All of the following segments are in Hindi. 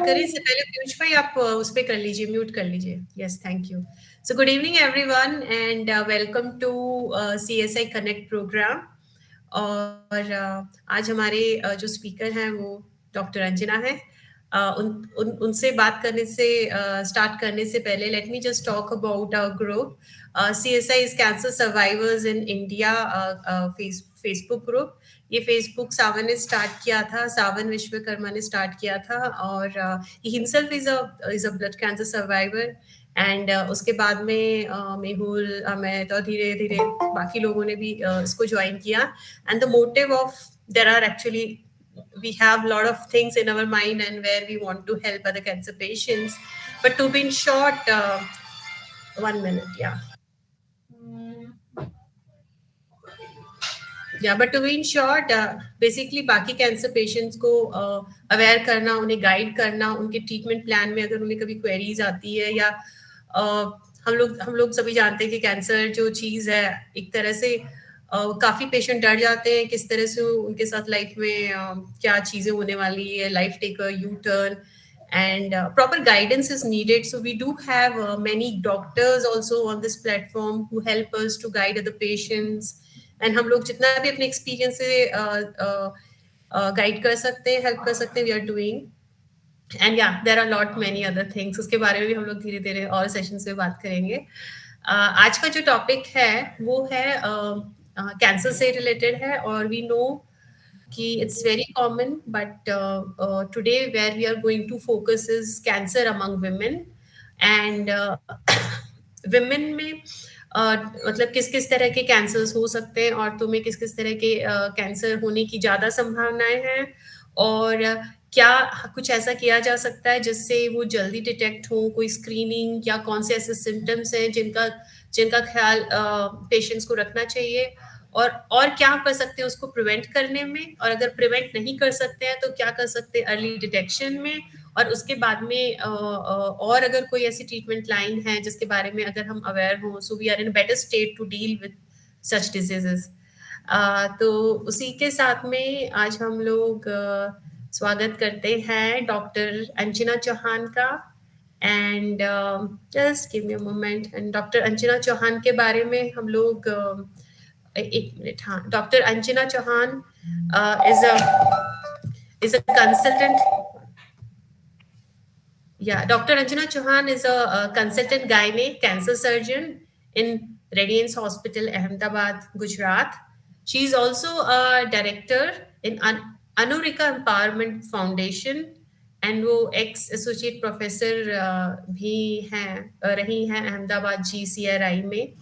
करें इससे पहले पीयूष भाई आप उस पे कर लीजिए, म्यूट कर लीजिए। Yes, thank you. So good evening everyone and welcome to CSI connect program. और आज हमारे जो स्पीकर हैं वो डॉक्टर अंजना है। उनसे बात करने से स्टार्ट करने से पहले let me just talk about our group. CSI is cancer survivors in India Facebook group. ये फेसबुक सावन ने स्टार्ट किया था, सावन विश्वकर्मा ने स्टार्ट किया था, और he himself is a blood cancer survivor. And उसके बाद में मेहुल, मैं तो धीरे धीरे बाकी लोगों ने भी इसको ज्वाइन किया। And the motive of there are actually we have a lot of things in our mind and where we want to help other cancer patients, but to be in short, 1 minute, but to be in short, basically बाकी कैंसर पेशेंट्स को अवेयर करना, उन्हें गाइड करना, उनके ट्रीटमेंट प्लान में अगर उन्हें कभी क्वेरीज आती है, या हम लोग सभी जानते हैं कि कैंसर जो चीज़ है एक तरह से काफ़ी पेशेंट डर जाते हैं किस तरह से उनके साथ लाइफ में क्या चीज़ें होने वाली है, life take a U turn, and proper guidance is needed. So we do have many doctors also on this platform who help us to guide other patients, and हम लोग जितना भी अपने एक्सपीरियंस से गाइड कर सकते हैं, हेल्प कर सकते हैं, we are doing. And yeah there are lot many other things, उसके बारे में भी हम लोग धीरे धीरे और सेशंस में बात करेंगे। आज का जो टॉपिक है वो है कैंसर से रिलेटेड है, और वी नो कि it's very common, but today where we are going to focus is cancer among women. And women में मतलब किस किस तरह के कैंसर्स हो सकते हैं, और तुम्हें किस किस तरह के कैंसर होने की ज़्यादा संभावनाएं हैं, और क्या कुछ ऐसा किया जा सकता है जिससे वो जल्दी डिटेक्ट हो, कोई स्क्रीनिंग या कौन से ऐसे सिम्टम्स हैं जिनका ख्याल पेशेंट्स को रखना चाहिए, और क्या कर सकते हैं उसको प्रिवेंट करने में, और अगर प्रिवेंट नहीं कर सकते हैं तो क्या कर सकते हैं अर्ली डिटेक्शन में, और उसके बाद में और अगर कोई ऐसी ट्रीटमेंट लाइन है जिसके बारे में अगर हम अवेयर हों, so we are in better state to deal with such diseases. तो उसी के साथ में आज हम लोग स्वागत करते हैं डॉक्टर अंजना चौहान का। And just give me a moment. And doctor Anjana Chauhan के बारे में हम लोग एक मिनट, हाँ, doctor Anjana Chauhan is a consultant. Yeah, Dr. Anjana Chauhan is a consultant gynae cancer surgeon in Radiance Hospital, Ahmedabad, Gujarat. She is also a director in Anurika Empowerment Foundation, and वो एक्स एसोसिएट प्रोफेसर भी हैं, रही हैं अहमदाबाद GCRI में।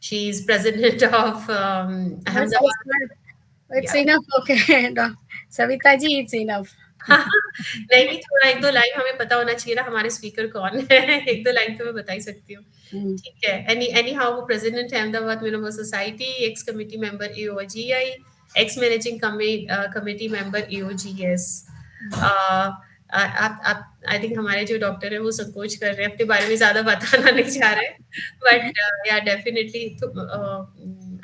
She is president of Ahmedabad. It's enough, okay. Savita ji, it's enough. नहीं, थोड़ा एक दो लाइन हमें पता होना चाहिए ना हमारे स्पीकर कौन है। एक दो लाइन तो मैं बता ही सकती हूँ। ठीक है। एनी हाउ वो प्रेसिडेंट है अहमदाबाद मिनोमा society, ex committee member EOGI, ex managing committee member EOGS। आप आई थिंक हमारे जो डॉक्टर है वो संकोच कर रहे हैं, अपने बारे में ज्यादा बताना नहीं चाह रहे, बट या definitely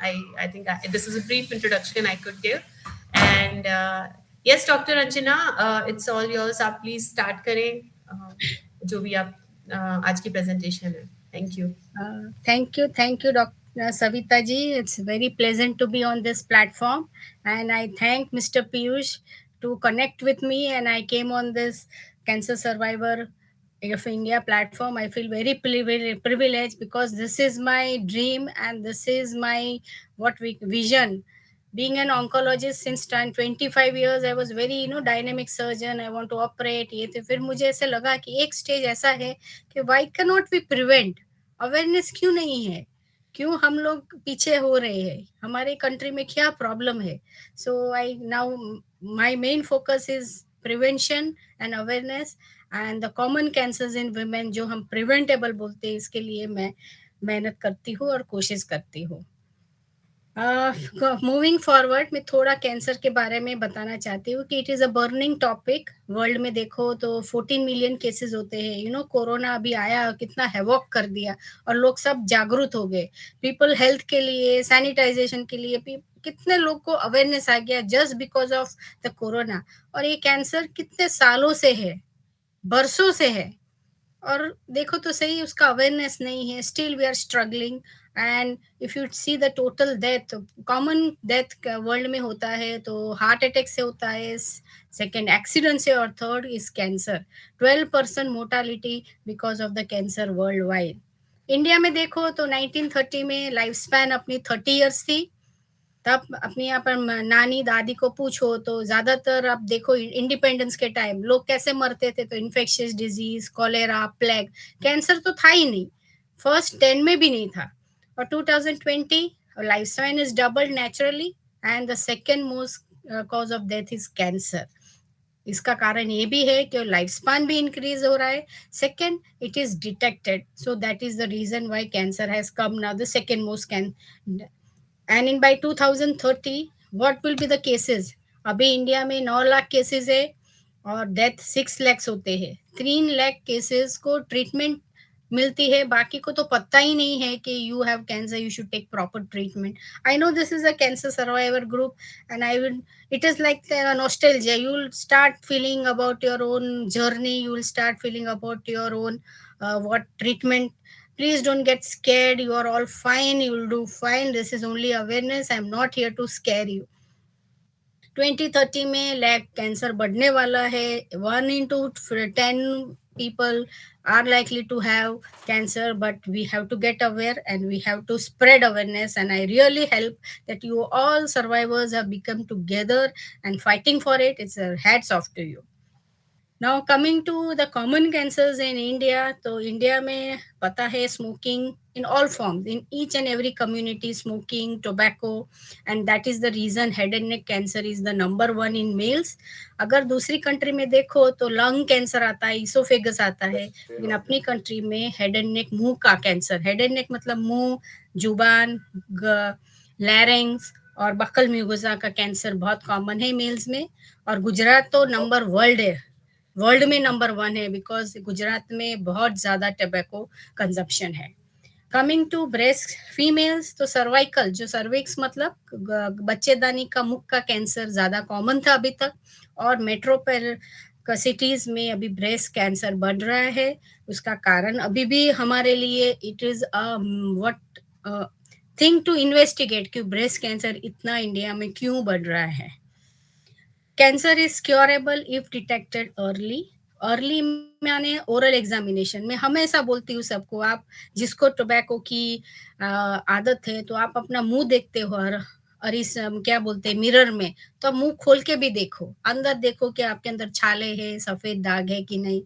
I think this is a brief introduction I could give. And yes doctor Anjana, it's all yours. आप प्लीज स्टार्ट करें जो भी आप आज की प्रेजेंटेशन है। Thank you. Thank you, Dr. Savita ji. It's very pleasant to be on this platform, and I thank Mr. Piyush to connect with me. And I came on this Cancer Survivor of India platform. I feel very privileged because this is my dream and this is my vision. Being an oncologist since 25 years, I was very dynamic surgeon. I want to operate. ये तो फिर मुझे ऐसे लगा कि एक स्टेज ऐसा है कि why cannot we prevent? Awareness क्यों नहीं है, क्यों हम लोग पीछे हो रहे हैं, हमारे कंट्री में क्या प्रॉब्लम है। So I now my main focus is prevention and awareness and the common cancers in women जो हम प्रिवेंटेबल बोलते हैं, इसके लिए मैं मेहनत करती हूँ और कोशिश करती हूँ। मूविंग फॉरवर्ड, मैं थोड़ा कैंसर के बारे में बताना चाहती हूँ कि it is a burning topic. World में देखो तो 14 मिलियन केसेस होते हैं। कोरोना अभी आया, कितना हैवॉक कर दिया, और लोग सब जागरूक हो गए। पीपल हेल्थ के लिए, सैनिटाइजेशन के लिए, कितने लोग को अवेयरनेस आ गया just because of the corona. और ये कैंसर कितने सालों से है, बरसों से है, और देखो तो सही उसका अवेयरनेस नहीं है, still we are struggling. And if you see the total death, common death world में होता है तो हार्ट अटैक से होता है, सेकेंड एक्सीडेंट से, और third is cancer. 12% mortality because of the cancer world wide. India में देखो तो 1930 में लाइफ स्पैन अपनी 30 ईयर्स थी, तब अपने यहाँ पर नानी दादी को पूछो तो ज्यादातर आप देखो इंडिपेंडेंस के टाइम लोग कैसे मरते थे, तो infectious disease, cholera, plague, cancer तो था ही नहीं, फर्स्ट 10 में भी नहीं था। और 2020 life span is double naturally, and the second most cause of death is cancer. इसका कारण ये भी है कि लाइफ स्पान भी इंक्रीज हो रहा है, second it is detected, so that is the reason why cancer has come now the second most can. And in by 2030 what will be the cases? अभी इंडिया में 9 लाख केसेस है और डेथ 6 लैक्स होते हैं। 3 लाख केसेस को ट्रीटमेंट मिलती है, बाकी को तो पता ही नहीं है कि you have cancer, you should take proper treatment. I know this is a cancer survivor group, and I will, it is like a nostalgia. You will start feeling about your own journey, you will start feeling about your own what treatment. Please don't get scared, you are all fine, you will do fine, this is only awareness, I'm not here to scare you। 2030 में लैग कैंसर बढ़ने वाला है, 1 into 10 people are likely to have cancer, but we have to get aware and we have to spread awareness, and I really help that you all survivors have become together and fighting for it, it's a hats off to you। Now coming to the common cancers in India, तो इंडिया में पता है smoking in all forms, in each and every community smoking, tobacco, and that is the reason head and neck cancer is the number 1 in males. अगर दूसरी कंट्री में देखो तो लंग कैंसर आता है, इसोफेगस आता है, लेकिन अपनी कंट्री में हेड एंड नेक, मुंह का कैंसर, हेड एंड नेक मतलब मुंह, जुबान, लैरिंग्स और बक्कल म्यूकोसा का कैंसर बहुत कॉमन है मेल्स में। और गुजरात तो नंबर वर्ल्ड है, वर्ल्ड में नंबर 1 है, बिकॉज गुजरात में बहुत ज्यादा टोबैको कंजप्शन है। कमिंग टू ब्रेस्ट फीमेल्स, तो सर्वाइकल, जो सर्विक्स मतलब बच्चेदानी का मुख का कैंसर ज्यादा कॉमन था अभी तक, और मेट्रोपोल सिटीज में अभी ब्रेस्ट कैंसर बढ़ रहा है। उसका कारण अभी भी हमारे लिए it is what thing to investigate कि ब्रेस्ट कैंसर इतना इंडिया में क्यों बढ़ रहा है। Cancer is curable if detected early. Early मैंने ओरल एग्जामिनेशन में हमेशा बोलती हूँ सबको, आप जिसको टोबैको की आदत है तो आप अपना मुंह देखते हो और इस क्या बोलते हैं मिरर में, तो मुंह खोल के भी देखो, अंदर देखो कि आपके अंदर छाले हैं, सफेद दाग है कि नहीं।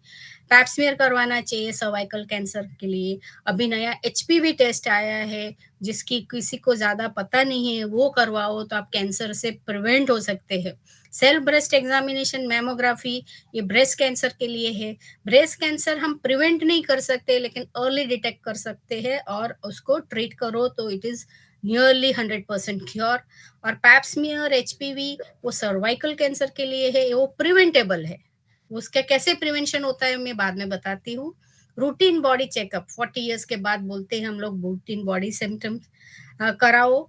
पैप्समियर करवाना चाहिए सर्वाइकल कैंसर के लिए। अभी नया एचपीवी टेस्ट आया है जिसकी किसी को ज्यादा पता नहीं है, वो करवाओ तो आप कैंसर से प्रिवेंट हो सकते हैं। सेल्फ ब्रेस्ट एग्जामिनेशन, मैमोग्राफी, ये ब्रेस्ट कैंसर के लिए है। ब्रेस्ट कैंसर हम प्रिवेंट नहीं कर सकते लेकिन अर्ली डिटेक्ट कर सकते हैं, और उसको ट्रीट करो तो इट इज नियरली 100% क्योर। और पैप्समियर, एचपीवी वो सर्वाइकल कैंसर के लिए है, वो प्रिवेंटेबल है। उसका कैसे प्रिवेंशन होता है मैं बाद में बताती हूँ। रूटीन बॉडी चेकअप 40 इयर्स के बाद बोलते हैं हम लोग, रूटीन बॉडी सिम्टम्स कराओ,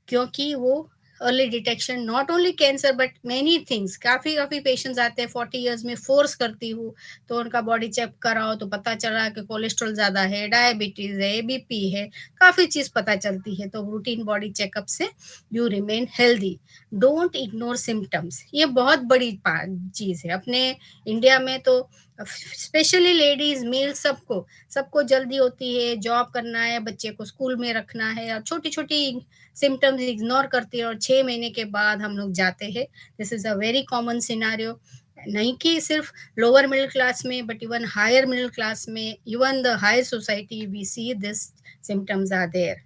क्योंकि वो early detection not only cancer but many things. काफी काफी पेशेंट्स आते हैं 40 इयर्स में, फोर्स करती हूँ तो उनका बॉडी चेक कराओ तो पता चला कि कोलेस्ट्रॉल ज्यादा है, डायबिटीज है, बीपी है, काफी चीज पता चलती है। तो रूटीन बॉडी चेकअप से you remain healthy. Don't ignore symptoms, ये बहुत बड़ी चीज है अपने इंडिया में, तो स्पेशली लेडीज, मेल, सबको सबको जल्दी होती है, जॉब करना है, बच्चे को स्कूल में रखना है, और छोटी छोटी सिम्टम्स इग्नोर करती है और 6 महीने के बाद हम लोग जाते हैं। This is a very common scenario, नहीं कि सिर्फ लोअर मिडिल क्लास में but even higher middle class में, even the higher society we see this symptoms are there.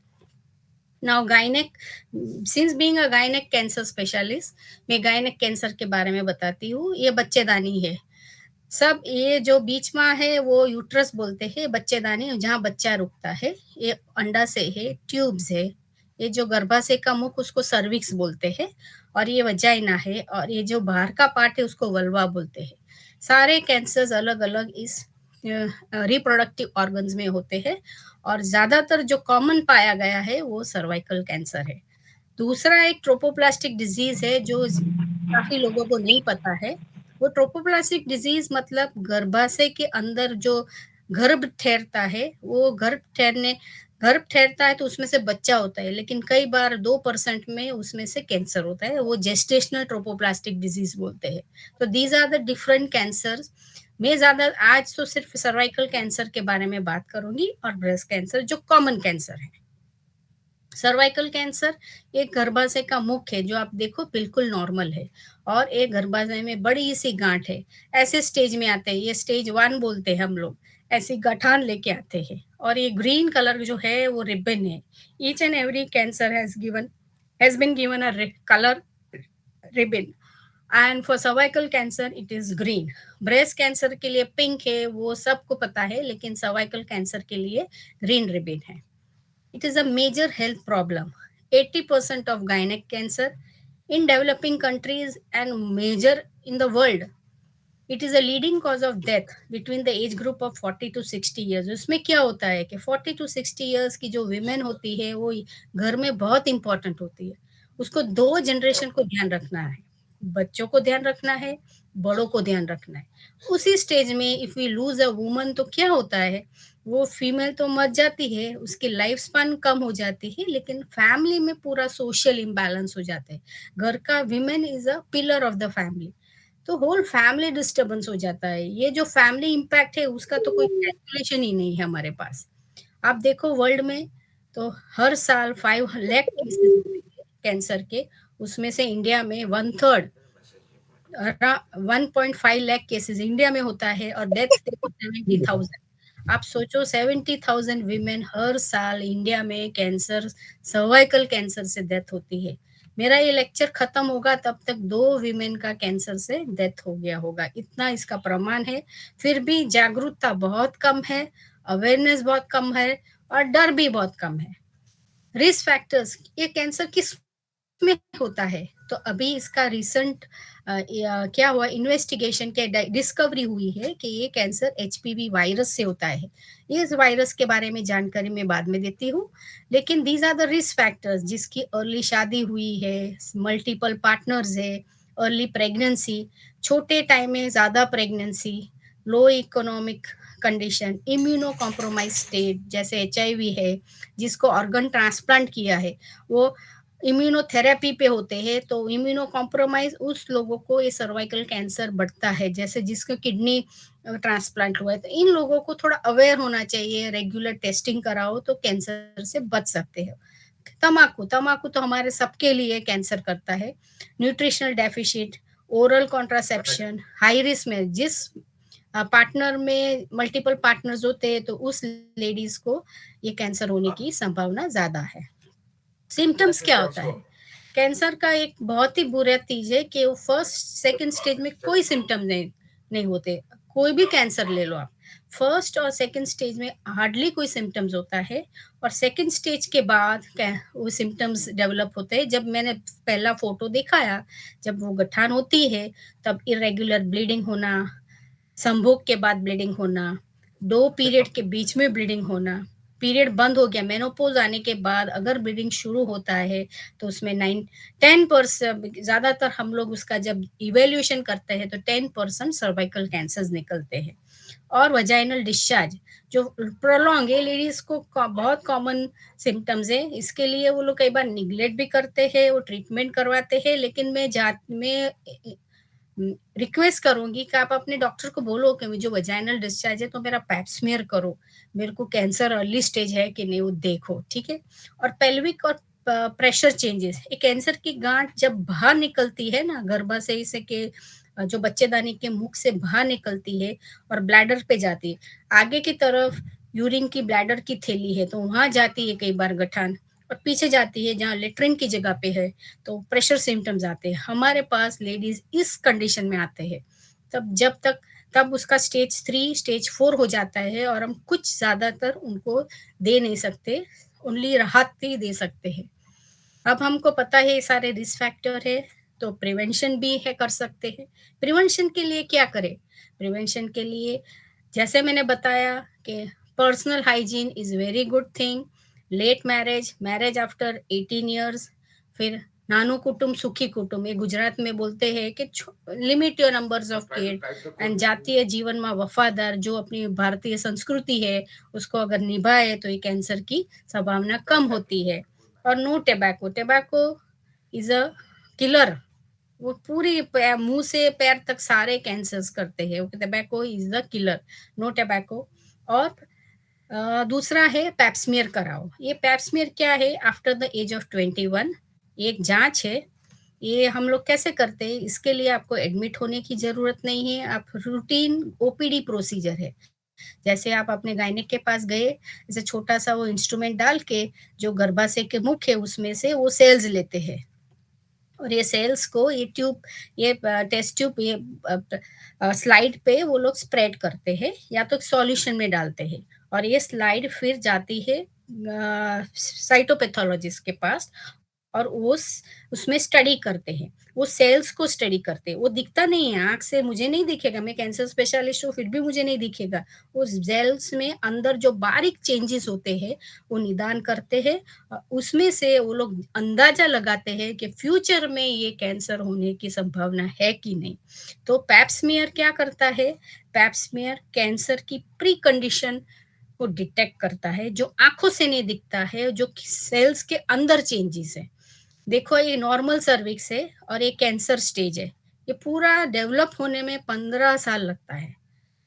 Now गायनेक, सिंस बीइंग अ गायनेक कैंसर स्पेशलिस्ट, मैं गायनेक कैंसर के बारे में बताती हूँ। ये बच्चेदानी है, सब ये जो बीच में है वो यूट्रस बोलते हैं, बच्चेदानी जहाँ बच्चा रुकता है, ये अंडा से है, ट्यूब्स है। ये जो गर्भाशय का मुख उसको सर्विक्स बोलते हैं, और ये वजाइना है, और ये जो बाहर का पार्ट है उसको वल्वा बोलते हैं। सारे कैंसर्स अलग अलग इस रिप्रोडक्टिव ऑर्गन्स में होते हैं, और ज्यादातर जो कॉमन पाया गया है वो सर्वाइकल कैंसर है। दूसरा एक ट्रोपोप्लास्टिक डिजीज है जो काफी लोगों को नहीं पता है, वो ट्रोपोप्लास्टिक डिजीज मतलब गर्भाशय के अंदर जो गर्भ ठहरता है, वो गर्भ ठहरता है तो उसमें से बच्चा होता है, लेकिन कई बार 2% में उसमें से कैंसर होता है, वो जेस्टेशनल ट्रोपोप्लास्टिक डिजीज बोलते हैं। तो these are the different cancers. मैं ज्यादा आज तो सिर्फ सर्वाइकल कैंसर के बारे में बात करूंगी और ब्रेस्ट कैंसर जो कॉमन कैंसर है। सर्वाइकल कैंसर एक गर्भाशय का मुख है, जो आप देखो बिल्कुल नॉर्मल है, और एक गर्भाशय में बड़ी सी गांठ है। ऐसे स्टेज में आते हैं, ये स्टेज 1 बोलते हैं हम लोग। ऐसी गठान लेके आते हैं, और ये ग्रीन कलर जो है वो रिबन है। Each and every cancer has been given a colour ribbon, and for cervical cancer it is green. Breast cancer के लिए पिंक है, वो सबको पता है, लेकिन सर्वाइकल कैंसर के लिए ग्रीन रिबन है। It is a major health problem. 80% of gynec cancer in developing countries and major in the world. It is a leading cause of death between the age group of 40 to 60 years. उसमें क्या होता है कि 40 to 60 years की जो women होती है वो घर में बहुत important होती है। उसको 2 जनरेशन को ध्यान रखना है, बच्चों को ध्यान रखना है, बड़ों को ध्यान रखना है। उसी स्टेज में if we lose a woman तो क्या होता है, वो फीमेल तो मर जाती है, उसकी लाइफ स्पैन कम हो जाती है, लेकिन फैमिली में पूरा सोशल इम्बैलेंस हो जाता है। घर का women is a pillar of the family, तो होल फैमिली डिस्टर्बेंस हो जाता है। ये जो फैमिली इम्पैक्ट है उसका तो कोई कैलकुलेशन ही नहीं है हमारे पास। आप देखो वर्ल्ड में तो हर साल 5 लाख केसेस होते हैं कैंसर के, उसमें से इंडिया में 1/3 1.5 लाख केसेस इंडिया में होता है, और डेथ देखो 70,000। आप सोचो 70,000 वीमेन हर साल इंडिया में कैंसर, सर्वाइकल कैंसर से डेथ होती है। मेरा ये लेक्चर खत्म होगा तब तक 2 वीमेन का कैंसर से डेथ हो गया होगा, इतना इसका प्रमाण है। फिर भी जागरूकता बहुत कम है, अवेयरनेस बहुत कम है, और डर भी बहुत कम है। रिस्क फैक्टर्स, ये कैंसर किस में होता है, तो अभी इसका रिसेंट क्या हुआ, इन्वेस्टिगेशन के डिस्कवरी हुई है कि ये कैंसर एचपीवी वायरस से होता है। इस वायरस के बारे में जानकारी मैं बाद में देती हूँ, लेकिन these are the risk factors, जिसकी अर्ली शादी हुई है, मल्टीपल पार्टनर्स है, अर्ली प्रेगनेंसी, छोटे टाइम में ज्यादा pregnancy, low economic condition, immuno compromise state जैसे एचआईवी है, जिसको ऑर्गन ट्रांसप्लांट किया है, वो इम्यूनोथेरेपी पे होते हैं, तो इम्यूनो कॉम्प्रोमाइज उस लोगों को ये सर्वाइकल कैंसर बढ़ता है, जैसे जिसको किडनी ट्रांसप्लांट हुआ है। तो इन लोगों को थोड़ा अवेयर होना चाहिए, रेगुलर टेस्टिंग कराओ तो कैंसर से बच सकते हैं। तम्बाकू तम्बाकू तो हमारे सबके लिए कैंसर करता है। Nutritional deficit, oral contraception, high risk में जिस पार्टनर में मल्टीपल पार्टनर्स होते हैं तो उस लेडीज को ये कैंसर होने की संभावना ज्यादा है। सिम्टम्स क्या होता है, कैंसर का एक बहुत ही बुरा चीज है कि वो फर्स्ट सेकंड स्टेज में कोई सिम्टम नहीं होते। कोई भी कैंसर ले लो आप, फर्स्ट और सेकंड स्टेज में हार्डली कोई सिम्टम्स होता है, और सेकंड स्टेज के बाद वो सिम्टम्स डेवलप होते हैं। जब मैंने पहला फोटो दिखाया, जब वो गठान होती है तब इरेगुलर ब्लीडिंग होना, संभोग के बाद ब्लीडिंग होना, 2 पीरियड के बीच में ब्लीडिंग होना, पीरियड बंद हो गया, मेनोपॉज आने के बाद अगर ब्लीडिंग शुरू होता है तो उसमें 9-10%, ज्यादातर हम लोग उसका जब इवेल्यूएशन करते हैं तो 10% सर्वाइकल कैंसर निकलते हैं। और वजाइनल डिस्चार्ज जो प्रोलॉन्ग है, लेडीज को बहुत कॉमन सिम्टम्स है, इसके लिए वो लोग कई बार निग्लेक्ट भी करते हैं, वो ट्रीटमेंट करवाते हैं, लेकिन मैं रिक्वेस्ट करूंगी कि आप अपने डॉक्टर को बोलो कि मुझे वजाइनल डिस्चार्ज है तो मेरा पैप स्मीयर करो, मेरे को कैंसर अर्ली स्टेज है कि नहीं वो देखो, ठीक है। और पेल्विक और प्रेशर चेंजेस, ये कैंसर की गांठ जब बाहर निकलती है ना गर्भाशय से के जो बच्चेदानी के मुख से बाहर निकलती है और ब्लैडर पे जाती है, आगे की तरफ यूरिन की ब्लैडर की थैली है तो वहां जाती है कई बार गठान, और पीछे जाती है जहाँ लेट्रिन की जगह पे है तो प्रेशर सिम्टम्स आते हैं। हमारे पास लेडीज इस कंडीशन में आते हैं, तब उसका स्टेज 3 स्टेज 4 हो जाता है, और हम कुछ ज्यादातर उनको दे नहीं सकते, ओनली राहत ही दे सकते हैं। अब हमको पता है ये सारे रिस्क फैक्टर है, तो प्रिवेंशन भी है कर सकते हैं। प्रिवेंशन के लिए क्या करें, प्रिवेंशन के लिए जैसे मैंने बताया कि personal hygiene is very good thing, late marriage, marriage after 18 years, फिर नानु कुटुंब सुखी कुटुंब, ये गुजरात में बोलते हैं कि limit your numbers of kid and जातीय जीवन में वफादार जो अपनी भारतीय संस्कृति है उसको अगर निभाए तो ये कैंसर की संभावना कम होती है। और नो टेबैको, टेबैको इज अ किलर, वो पूरी मुंह से पैर तक सारे कैंसर्स करते हैं, टेबैको इज द किलर, नो टेबैको। और दूसरा है पैप्समियर कराओ। ये पैप्समियर क्या है? आफ्टर द एज ऑफ 21 एक जांच है। ये हम लोग कैसे करते हैं? इसके लिए आपको एडमिट होने की जरूरत नहीं है, आप रूटीन ओपीडी प्रोसीजर है। जैसे आप अपने गायनिक के पास गए, जैसे छोटा सा वो इंस्ट्रूमेंट डाल के जो गर्भाशय के मुख है उसमें से वो सेल्स लेते हैं, और ये सेल्स को ये ट्यूब, ये टेस्ट ट्यूब, ये स्लाइड पे वो लोग स्प्रेड करते हैं या तो सॉल्यूशन में डालते हैं, और ये स्लाइड फिर जाती है साइटोपैथोलॉजिस्ट के पास, और उसमें स्टडी करते हैं, वो सेल्स को स्टडी करते हैं। वो दिखता नहीं है आंख से, मुझे नहीं दिखेगा, मैं कैंसर स्पेशलिस्ट हूँ फिर भी मुझे नहीं दिखेगा। उस सेल्स में अंदर जो बारीक चेंजेस होते हैं वो निदान करते हैं, उसमें से वो लोग अंदाजा लगाते हैं कि फ्यूचर में ये कैंसर होने की संभावना है कि नहीं। तो पैप्समियर क्या करता है? पैप्समियर कैंसर की प्री कंडीशन को डिटेक्ट करता है, जो आंखों से नहीं दिखता है, जो सेल्स के अंदर चेंजेस है। देखो ये नॉर्मल सर्विक्स है और ये कैंसर स्टेज है, ये पूरा डेवलप होने में 15 साल लगता है,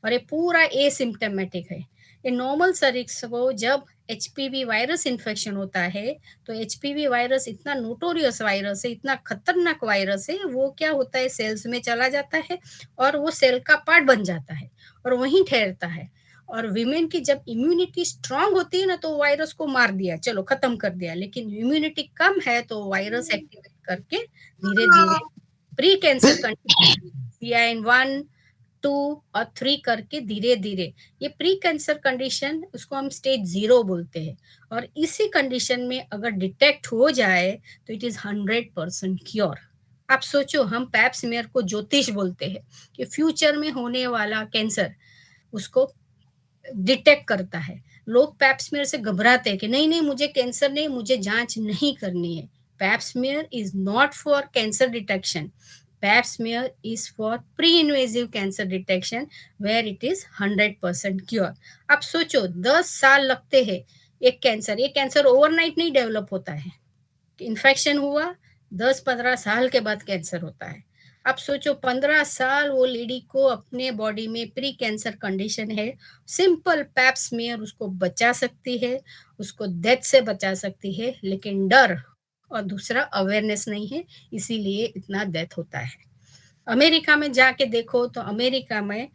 और ये पूरा एसिम्प्टोमेटिक है। ये नॉर्मल सर्विक्स को जब एचपीवी वायरस इन्फेक्शन होता है, तो एचपीवी वायरस इतना नोटोरियस वायरस है, इतना खतरनाक वायरस है, वो क्या होता है सेल्स में चला जाता है और वो सेल का पार्ट बन जाता है और वहीं ठहरता है। और विमेन की जब इम्यूनिटी स्ट्रांग होती है ना, तो वायरस को मार दिया, चलो खत्म कर दिया, लेकिन इम्यूनिटी कम है तो वायरस एक्टिवेट करके धीरे धीरे प्री कैंसर कंडीशन 1, 2 और 3 करके धीरे धीरे ये प्री कैंसर कंडीशन, उसको हम स्टेज 0 बोलते हैं। और इसी कंडीशन में अगर डिटेक्ट हो जाए तो इट इज 100% क्योर। आप सोचो, हम पैप्समेयर को ज्योतिष बोलते हैं कि फ्यूचर में होने वाला कैंसर उसको डिटेक्ट करता है। लोग पैप्समेयर से घबराते हैं कि नहीं नहीं मुझे कैंसर नहीं, मुझे जांच नहीं करनी है। Pap smear is not for cancer detection, Pap smear is for pre invasive cancer detection where it is 100% cure. आप सोचो 10 साल लगते हैं एक कैंसर, ये कैंसर ओवरनाइट नहीं डेवलप होता है, इन्फेक्शन हुआ 10-15 साल के बाद कैंसर होता है। आप सोचो 15 साल वो लेडी को अपने बॉडी में प्री कैंसर कंडीशन है, सिंपल पैप्समेयर उसको बचा सकती है, उसको डेथ से बचा सकती है, लेकिन डर और दूसरा अवेयरनेस नहीं है, इसीलिए इतना डेथ होता है। अमेरिका में जाके देखो तो अमेरिका में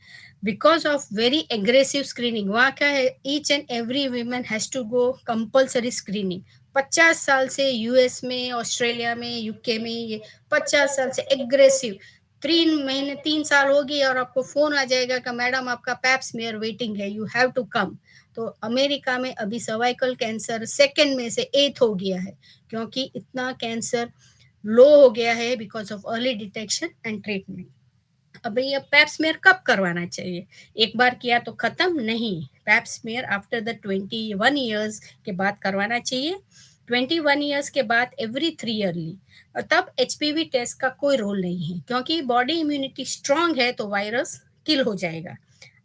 because of very aggressive screening, वहाँ क्या है, each and every women has to go compulsory screening. 50 साल से यूएस में, ऑस्ट्रेलिया में, यूके में ये 50 साल से एग्रेसिव, 3 महीने 3 साल होगी और आपको फोन आ जाएगा कि मैडम आपका पैप्समेयर वेटिंग है, यू हैव टू कम। तो अमेरिका में अभी सर्वाइकल कैंसर सेकंड में से 8th हो गया है, क्योंकि इतना कैंसर लो हो गया है because of early detection and treatment. अब ये पैप्समेयर कब करवाना चाहिए? एक बार किया तो खत्म नहीं, पैप्समेयर आफ्टर द 21 ईयर्स के बाद करवाना चाहिए। 21 ईयर्स के बाद एवरी 3 ईयरली। और तब एचपीवी टेस्ट का कोई रोल नहीं है, क्योंकि बॉडी इम्यूनिटी स्ट्रांग है तो वायरस किल हो जाएगा।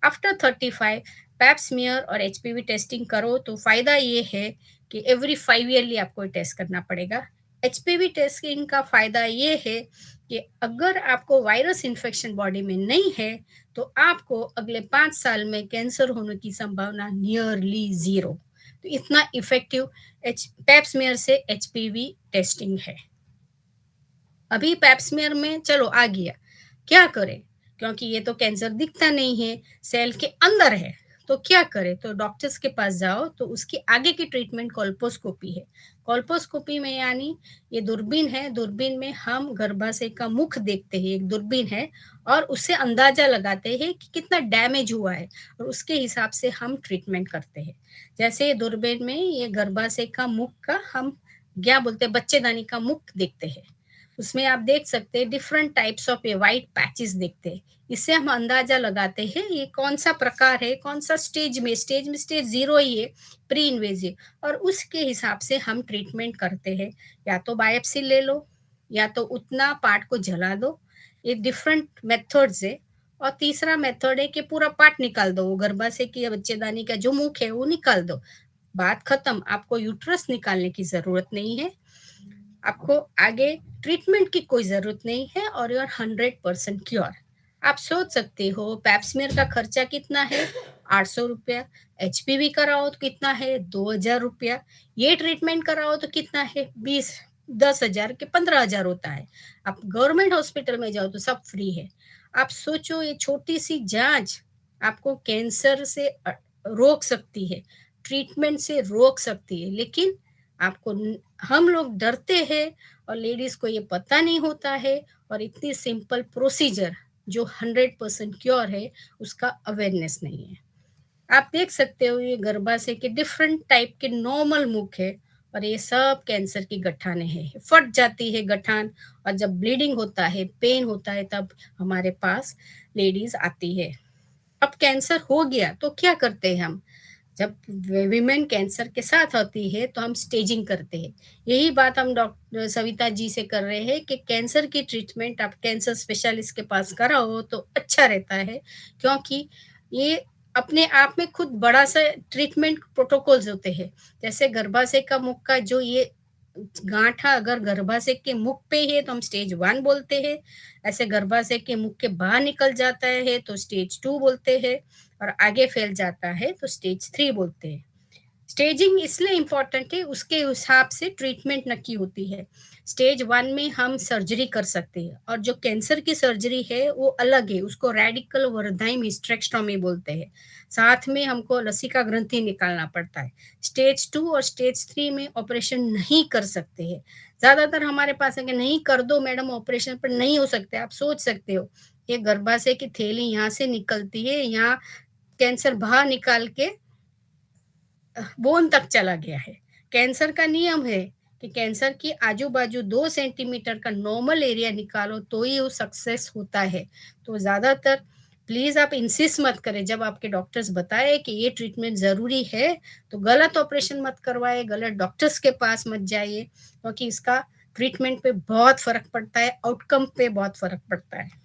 आफ्टर 35 पैप्समेयर और एचपीवी टेस्टिंग करो तो फायदा ये है कि एवरी 5 ईयरली आपको टेस्ट करना पड़ेगा। एचपीवी टेस्टिंग का फायदा ये है कि अगर आपको वायरस इन्फेक्शन बॉडी में नहीं है तो आपको अगले 5 साल में कैंसर होने की संभावना नियरली 0। तो इतना इफेक्टिव पैप्समेयर से एचपीवी टेस्टिंग है। अभी पैप्समेयर में चलो आ गया, क्या करें? क्योंकि ये तो कैंसर दिखता नहीं है, सेल के अंदर है, तो क्या करें? तो डॉक्टर्स के पास जाओ, तो उसकी आगे की ट्रीटमेंट कोल्पोस्कोपी है। कोल्पोस्कोपी में यानी ये दूरबीन है, दूरबीन में हम गर्भाशय का मुख देखते हैं, एक दूरबीन है, और उससे अंदाजा लगाते हैं कि कितना डैमेज हुआ है, और उसके हिसाब से हम ट्रीटमेंट करते हैं। जैसे दूरबीन में ये गर्भाशय का मुख का हम क्या बोलते हैं, बच्चेदानी का मुख देखते हैं, उसमें आप देख सकते हैं डिफरेंट टाइप्स ऑफ ये व्हाइट पैचेस देखते हैं। इससे हम अंदाजा लगाते हैं ये कौन सा प्रकार है, कौन सा स्टेज में स्टेज 0 ही है, प्री इन्वेजिव, और उसके हिसाब से हम ट्रीटमेंट करते हैं। या तो बायोप्सी ले लो, या तो उतना पार्ट को जला दो, ये डिफरेंट मेथड्स है। और तीसरा मेथड है कि पूरा पार्ट निकाल दो, वो गर्भाशय की या बच्चेदानी का जो मुख है वो निकाल दो, बात खत्म, आपको यूट्रस निकालने की जरूरत नहीं है, आपको आगे ट्रीटमेंट की कोई जरूरत नहीं है और यू आर 100% क्योर। आप सोच सकते हो पैप्समेयर का खर्चा कितना है, 800 रुपया, HPV कराओ तो कितना है, 2000 रुपया, ये ट्रीटमेंट कराओ तो कितना है, 10,000 के 15,000 होता है। आप गवर्नमेंट हॉस्पिटल में जाओ तो सब फ्री है। आप सोचो ये छोटी सी जांच आपको कैंसर से रोक सकती है, ट्रीटमेंट से रोक सकती है, लेकिन आपको हम लोग डरते हैं और लेडीज को ये पता नहीं होता है, और इतनी सिंपल प्रोसीजर जो 100% क्योर है उसका अवेयरनेस नहीं है। आप देख सकते हो ये गर्भाशय के डिफरेंट टाइप के नॉर्मल मुख है, और ये सब कैंसर की गठाने हैं, फट जाती है गठान, और जब ब्लीडिंग होता है, पेन होता है, तब हमारे पास लेडीज आती है। अब कैंसर हो गया तो क्या करते हैं हम, जब विमेन कैंसर के साथ आती है तो हम स्टेजिंग करते हैं। यही बात हम डॉक्टर सविता जी से कर रहे हैं कि कैंसर की ट्रीटमेंट आप कैंसर स्पेशलिस्ट के पास कराओ तो अच्छा रहता है, क्योंकि ये अपने आप में खुद बड़ा सा ट्रीटमेंट प्रोटोकॉल्स होते हैं। जैसे गर्भाशय का मुख का जो ये गांठा अगर गर्भाशय के मुख पे है तो हम स्टेज 1 बोलते हैं, ऐसे गर्भाशय के मुख के बाहर निकल जाता है तो स्टेज 2 बोलते हैं, और आगे फैल जाता है तो स्टेज 3 बोलते हैं। स्टेजिंग इसलिए इम्पोर्टेंट है, उसके हिसाब से ट्रीटमेंट नक्की होती है। स्टेज 1 में हम सर्जरी कर सकते हैं, और जो कैंसर की सर्जरी है वो अलग है, उसको रेडिकल वर्धाइम हिस्टेरेक्टोमी बोलते हैं, साथ में हमको लसिका ग्रंथि निकालना पड़ता है। स्टेज 2 और स्टेज 3 में ऑपरेशन नहीं कर सकते हैं। ज्यादातर हमारे पास है कि नहीं कर दो मैडम ऑपरेशन, पर नहीं हो सकते। आप सोच सकते हो ये गर्भाशय की थैली यहाँ से निकलती है, यहाँ कैंसर बाहर निकाल के बोन तक चला गया है। कैंसर का नियम है कि कैंसर की आजू बाजू 2 सेंटीमीटर का नॉर्मल एरिया निकालो तो ही वो सक्सेस होता है। तो ज्यादातर प्लीज आप इंसिस्ट मत करें, जब आपके डॉक्टर्स बताए कि ये ट्रीटमेंट जरूरी है तो गलत ऑपरेशन मत करवाए, गलत डॉक्टर्स के पास मत जाइए, क्योंकि इसका ट्रीटमेंट पे बहुत फर्क पड़ता है, आउटकम पे बहुत फर्क पड़ता है।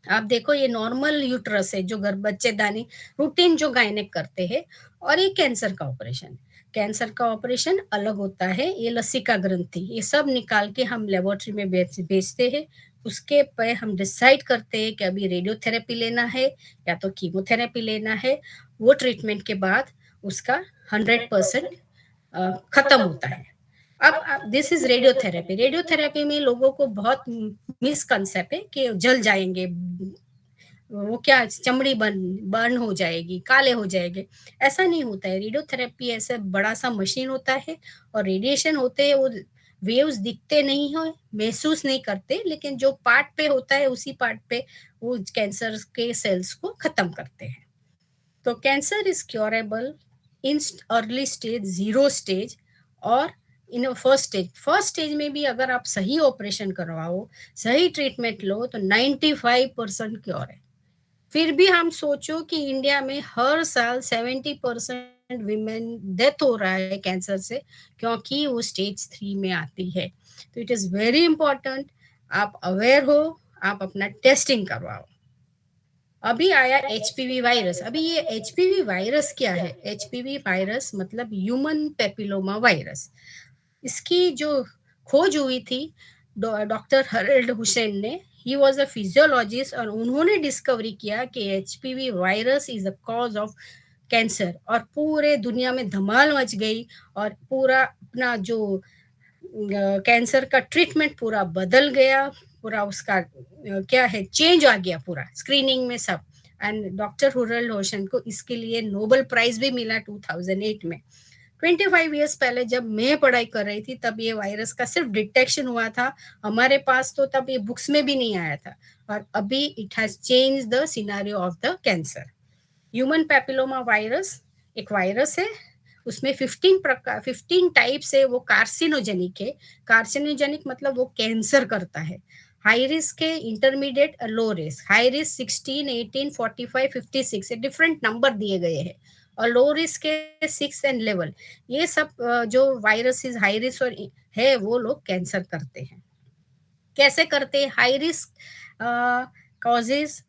आप देखो ये नॉर्मल यूट्रस है जो बच्चेदानी रूटीन जो गायनेक करते हैं, और ये कैंसर का ऑपरेशन, कैंसर का ऑपरेशन अलग होता है। ये लसिका ग्रंथि ये सब निकाल के हम लेबोरेटरी में भेजते हैं, उसके पे हम डिसाइड करते हैं कि अभी रेडियोथेरेपी लेना है या तो कीमोथेरेपी लेना है। वो ट्रीटमेंट के बाद उसका 100% खत्म होता है। अब दिस इज रेडियोथेरेपी। रेडियोथेरेपी में लोगों को बहुत मिसकंसेप्ट है कि जल जाएंगे, वो क्या चमड़ी बर्न हो जाएगी, काले हो जाएंगे, ऐसा नहीं होता है। रेडियोथेरेपी ऐसा बड़ा सा मशीन होता है, और रेडिएशन होते हैं, वो वेव्स दिखते नहीं हो, महसूस नहीं करते, लेकिन जो पार्ट पे होता है उसी पार्ट पे वो कैंसर के सेल्स को खत्म करते हैं। तो cancer is curable in early stage, 0 stage, और इन फर्स्ट स्टेज में भी अगर आप सही ऑपरेशन करवाओ, सही ट्रीटमेंट लो तो 95% क्योर है। फिर भी हम सोचो कि इंडिया में हर साल 70% विमेन डेथ हो रहा है कैंसर से, क्योंकि वो स्टेज 3 में आती है। तो इट इज वेरी इंपॉर्टेंट आप अवेयर हो, आप अपना टेस्टिंग करवाओ। अभी आया HPV वायरस। अभी ये HPV वायरस क्या है, HPV वायरस मतलब ह्यूमन पेपिलोमा वायरस। इसकी जो खोज हुई थी डॉक्टर हरल्ड हुसैन ने, ही वॉज अ फिजियोलॉजिस्ट, और उन्होंने डिस्कवरी किया कि HPV virus is a cause of cancer, और पूरे दुनिया में धमाल मच गई, और पूरा अपना जो कैंसर का ट्रीटमेंट पूरा बदल गया, पूरा उसका क्या है चेंज आ गया पूरा स्क्रीनिंग में सब। एंड डॉक्टर हरल्ड हुसैन को इसके लिए नोबेल प्राइज भी मिला 2008 में। 25 ईयर्स पहले जब मैं पढ़ाई कर रही थी तब ये वायरस का सिर्फ डिटेक्शन हुआ था हमारे पास, तो तब ये बुक्स में भी नहीं आया था, और अभी it has change the scenario of the cancer. Human papilloma virus एक वायरस है, उसमें 15 टाइप्स है, वो कार्सिनोजेनिक है। कार्सिनोजेनिक मतलब वो कैंसर करता है। हाई रिस्क है, intermediate, low risk. High risk 16, 18, 45, 56 different number दिए गए हैं, और लो रिस्क के 6 एंड लेवल। ये सब जो वायरस हाई रिस्क और है वो लोग कैंसर करते हैं। कैसे करते? High risk causes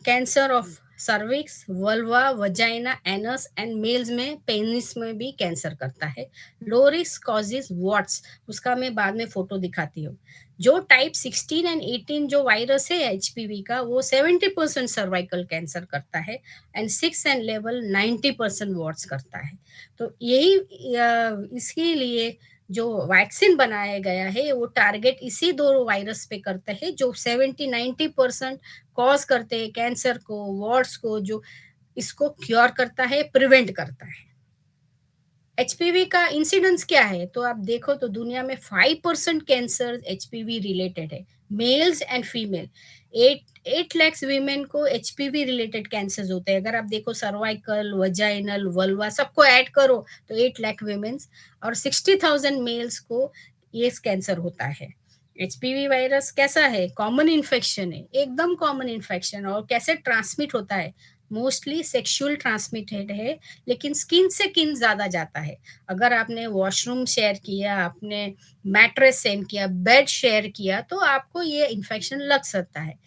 cancer of cervix, vulva, vagina, anus and males में पेनिस में भी कैंसर करता है। लो रिस्क कॉजेज वॉट्स, उसका मैं बाद में फोटो दिखाती हूँ। जो टाइप 16 एंड 18 जो वायरस है एचपीवी का, वो 70% सर्वाइकल कैंसर करता है एंड 6 एंड लेवल 90% वॉट्स करता है। तो यही इसके लिए जो वैक्सीन बनाया गया है वो टारगेट इसी दो वायरस पे करता है जो 70-90% कॉज करते हैं कैंसर को, वॉर्ड्स को, जो इसको क्योर करता है, प्रिवेंट करता है। एचपीवी का इंसिडेंस क्या है? तो आप देखो तो दुनिया में 5% कैंसर एचपीवी रिलेटेड है, mails and female. 8 lakh women को एचपीवी रिलेटेड कैंसर होते हैं। अगर आप देखो सर्वाइकल, वजाइनल, वल्वा सबको ऐड करो तो 8 लाख वीमेन्स और 60,000 मेल्स को ये कैंसर होता है। एचपीवी वायरस कैसा है? कॉमन इन्फेक्शन है, एकदम कॉमन इन्फेक्शन। और कैसे ट्रांसमिट होता है? मोस्टली सेक्सुअल ट्रांसमिटेड है, लेकिन स्किन से स्किन ज्यादा जाता है। अगर आपने वॉशरूम शेयर किया, आपने मैट्रेस शेयर किया, बेड शेयर किया, तो आपको ये इन्फेक्शन लग सकता है।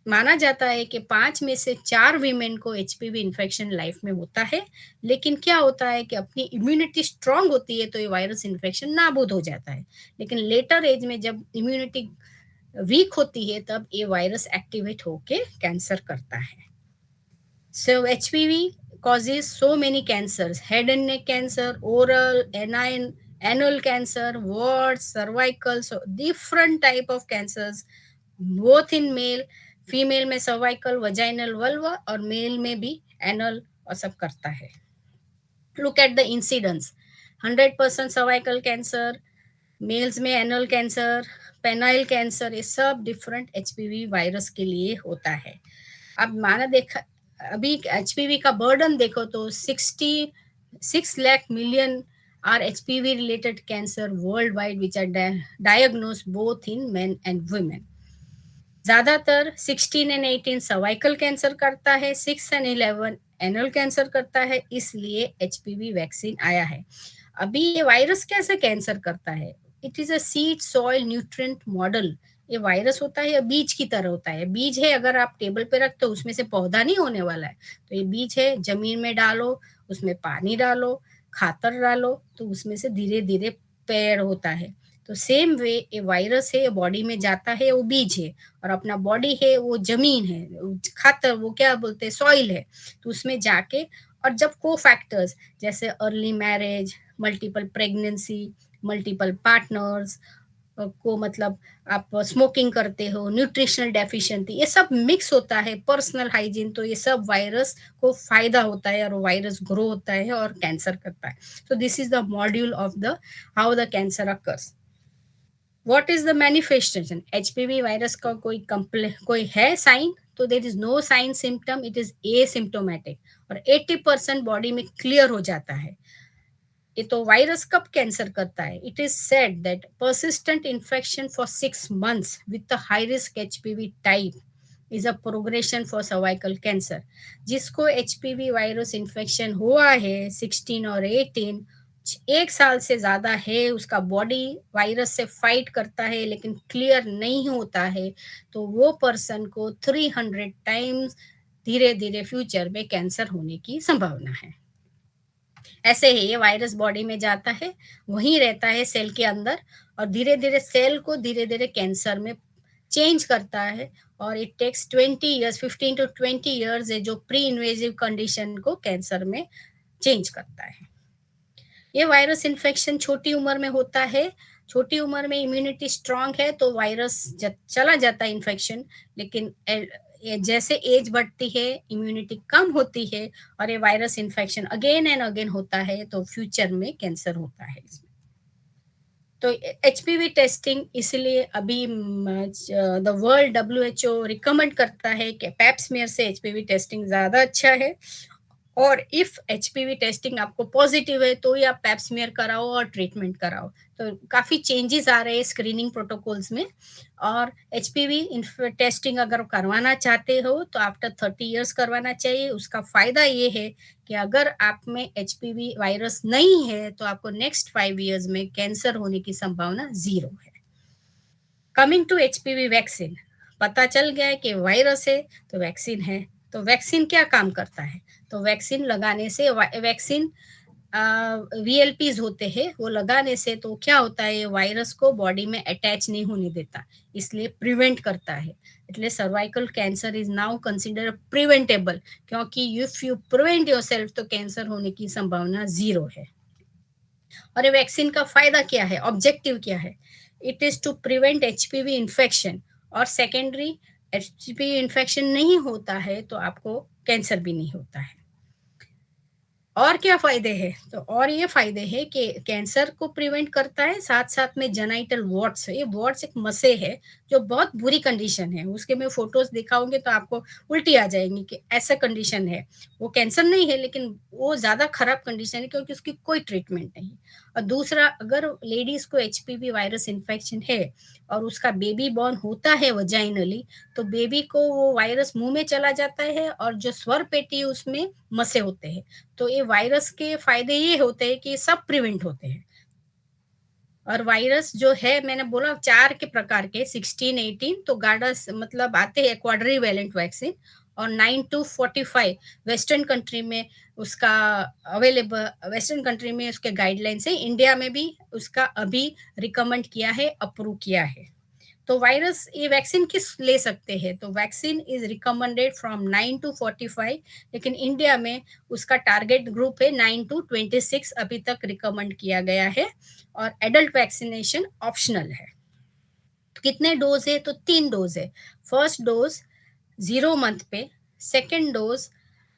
माना जाता है कि 5 में से 4 वीमेन को एचपीवी इन्फेक्शन लाइफ में होता है। लेकिन क्या होता है कि अपनी इम्यूनिटी स्ट्रांग होती है तो ये वायरस इन्फेक्शन नाबूद हो जाता है। लेकिन लेटर एज में जब इम्यूनिटी वीक होती है तब ये वायरस एक्टिवेट होके कैंसर करता है। So HPV causes so many cancers: head and neck cancer, oral, anal cancer, warts, cervical, so different type of cancers, both in male, female में सर्वाइकल, वजाइनल, वल्वा और मेल में भी एनल और सब करता है। Look at the incidence, 100% cervical cancer, males में एनल कैंसर, पेनाइल कैंसर, ये सब डिफरेंट एचपीवी वायरस के लिए होता है। अब माना देखा अभी एचपीवी का बर्डन देखो तो 66 लाख मिलियन आर HPV related cancer worldwide which are diagnose both in men and women. ज्यादातर 16 एंड 18 सर्वाइकल कैंसर करता है, 6 एंड 11 एनल कैंसर करता है, इसलिए एचपीवी वैक्सीन आया है। अभी ये वायरस कैसे कैंसर करता है? It is a seed soil nutrient model. ये वायरस होता है, बीज की तरह होता है। बीज है, अगर आप टेबल पे रखते हो उसमें से पौधा नहीं होने वाला है। तो ये बीज है, जमीन में डालो, उसमें पानी डालो, खातर डालो, तो उसमें से धीरे धीरे पेड़ होता है। तो सेम वे ये वायरस है, बॉडी में जाता है, वो बीज है, और अपना बॉडी है वो जमीन है, खातर वो क्या बोलते हैं, सॉइल है। तो उसमें जाके और जब को फैक्टर्स जैसे early marriage, multiple pregnancy, multiple partners को, मतलब आप स्मोकिंग करते हो, न्यूट्रिशनल डेफिशिएंसी, ये सब मिक्स होता है, पर्सनल हाइजीन, तो ये सब वायरस को फायदा होता है और वायरस ग्रो होता है और कैंसर करता है। So this is the module of the how the cancer occurs. What is the manifestation? HPV virus का कोई है साइन? तो there is no sign symptom, it is asymptomatic और 80% बॉडी में क्लियर हो जाता है। ये तो वायरस कब कैंसर करता है? It is said that persistent infection for 6 months with high risk HPV type is a progression for cervical cancer. जिसको एचपीवी वायरस इन्फेक्शन हुआ है 16 और 18, 1 साल से ज्यादा है, उसका बॉडी वायरस से फाइट करता है लेकिन क्लियर नहीं होता है, तो वो पर्सन को 300 टाइम्स धीरे धीरे फ्यूचर में कैंसर होने की संभावना है। ऐसे ही ये वायरस बॉडी में जाता है, वहीं रहता है सेल के अंदर, और धीरे धीरे सेल को धीरे धीरे कैंसर में चेंज करता है। और it takes 20 years, 15 to 20 years है जो प्री इन्वेजिव कंडीशन को कैंसर में चेंज करता है। ये वायरस इन्फेक्शन छोटी उम्र में होता है। छोटी उम्र में इम्यूनिटी स्ट्रांग है तो वायरस चला जाता है इन्फेक्शन, लेकिन जैसे एज बढ़ती है इम्यूनिटी कम होती है और ये virus infection again and again होता है, तो फ्यूचर में कैंसर होता है इसमें। तो एचपीवी टेस्टिंग इसलिए अभी द वर्ल्ड WHO रिकमेंड करता है कि पैप्समियर से एचपीवी टेस्टिंग ज्यादा अच्छा है। और इफ एचपीवी टेस्टिंग आपको पॉजिटिव है तो ही आप पैप्समियर कराओ और ट्रीटमेंट कराओ। तो काफी चेंजेस आ रहे हैं स्क्रीनिंग प्रोटोकॉल्स में। और एचपीवी टेस्टिंग अगर करवाना चाहते हो तो आफ्टर 30 years करवाना चाहिए। उसका फायदा ये है कि अगर आप में एचपीवी वायरस नहीं है तो आपको नेक्स्ट 5 years में कैंसर होने की संभावना 0 है। कमिंग टू HPV वैक्सीन, पता चल गया है कि वायरस है तो वैक्सीन है। तो वैक्सीन क्या काम करता है? तो वैक्सीन लगाने से, वैक्सीन VLPs होते हैं, वो लगाने से तो क्या होता है, वायरस को बॉडी में अटैच नहीं होने देता, इसलिए प्रिवेंट करता है। એટલે cervical cancer is now consider preventable, क्योंकि इफ यू प्रिवेंट योरसेल्फ तो कैंसर होने की संभावना 0 है। और ये वैक्सीन का फायदा क्या है, ऑब्जेक्टिव क्या है? It is to prevent HPV infection, और सेकेंडरी HPV इन्फेक्शन नहीं होता है तो आपको कैंसर भी नहीं होता है। और क्या फायदे हैं? तो और ये फायदे हैं कि कैंसर को प्रिवेंट करता है, साथ साथ में जेनाइटल वॉर्ट्स, ये वॉर्ट्स एक मसे है जो बहुत बुरी कंडीशन है, उसके मैं फोटोज दिखाऊंगी तो आपको उल्टी आ जाएंगी कि ऐसा कंडीशन है। वो कैंसर नहीं है लेकिन वो ज्यादा खराब कंडीशन है क्योंकि उसकी कोई ट्रीटमेंट नहीं। और दूसरा, अगर लेडीज को HPV वायरस इन्फेक्शन है और उसका बेबी बॉर्न होता है वजाइनली, तो बेबी को वो वायरस मुंह में चला जाता है और जो स्वर पेटी उसमें मसे होते हैं। तो ये वायरस के फायदे ये होते हैं कि सब प्रिवेंट होते हैं। और वायरस जो है, मैंने बोला 4 के प्रकार के, 16, 18 तो गार्डस मतलब आते हैं क्वाड्रीवैलेंट वैक्सीन, और 9 to 45 वेस्टर्न कंट्री में उसका अवेलेबल, वेस्टर्न कंट्री में उसके गाइडलाइंस है, इंडिया में भी उसका अभी रिकमेंड किया है, अप्रूव किया है। तो वायरस, ये वैक्सीन किस ले सकते हैं? तो vaccine is recommended from 9 to 45, लेकिन इंडिया में उसका टारगेट ग्रुप है 9 to 26 अभी तक रिकमेंड किया गया है, और एडल्ट वैक्सीनेशन ऑप्शनल है। कितने डोज है? तो 3 डोज है। फर्स्ट डोज 0 मंथ पे, सेकेंड डोज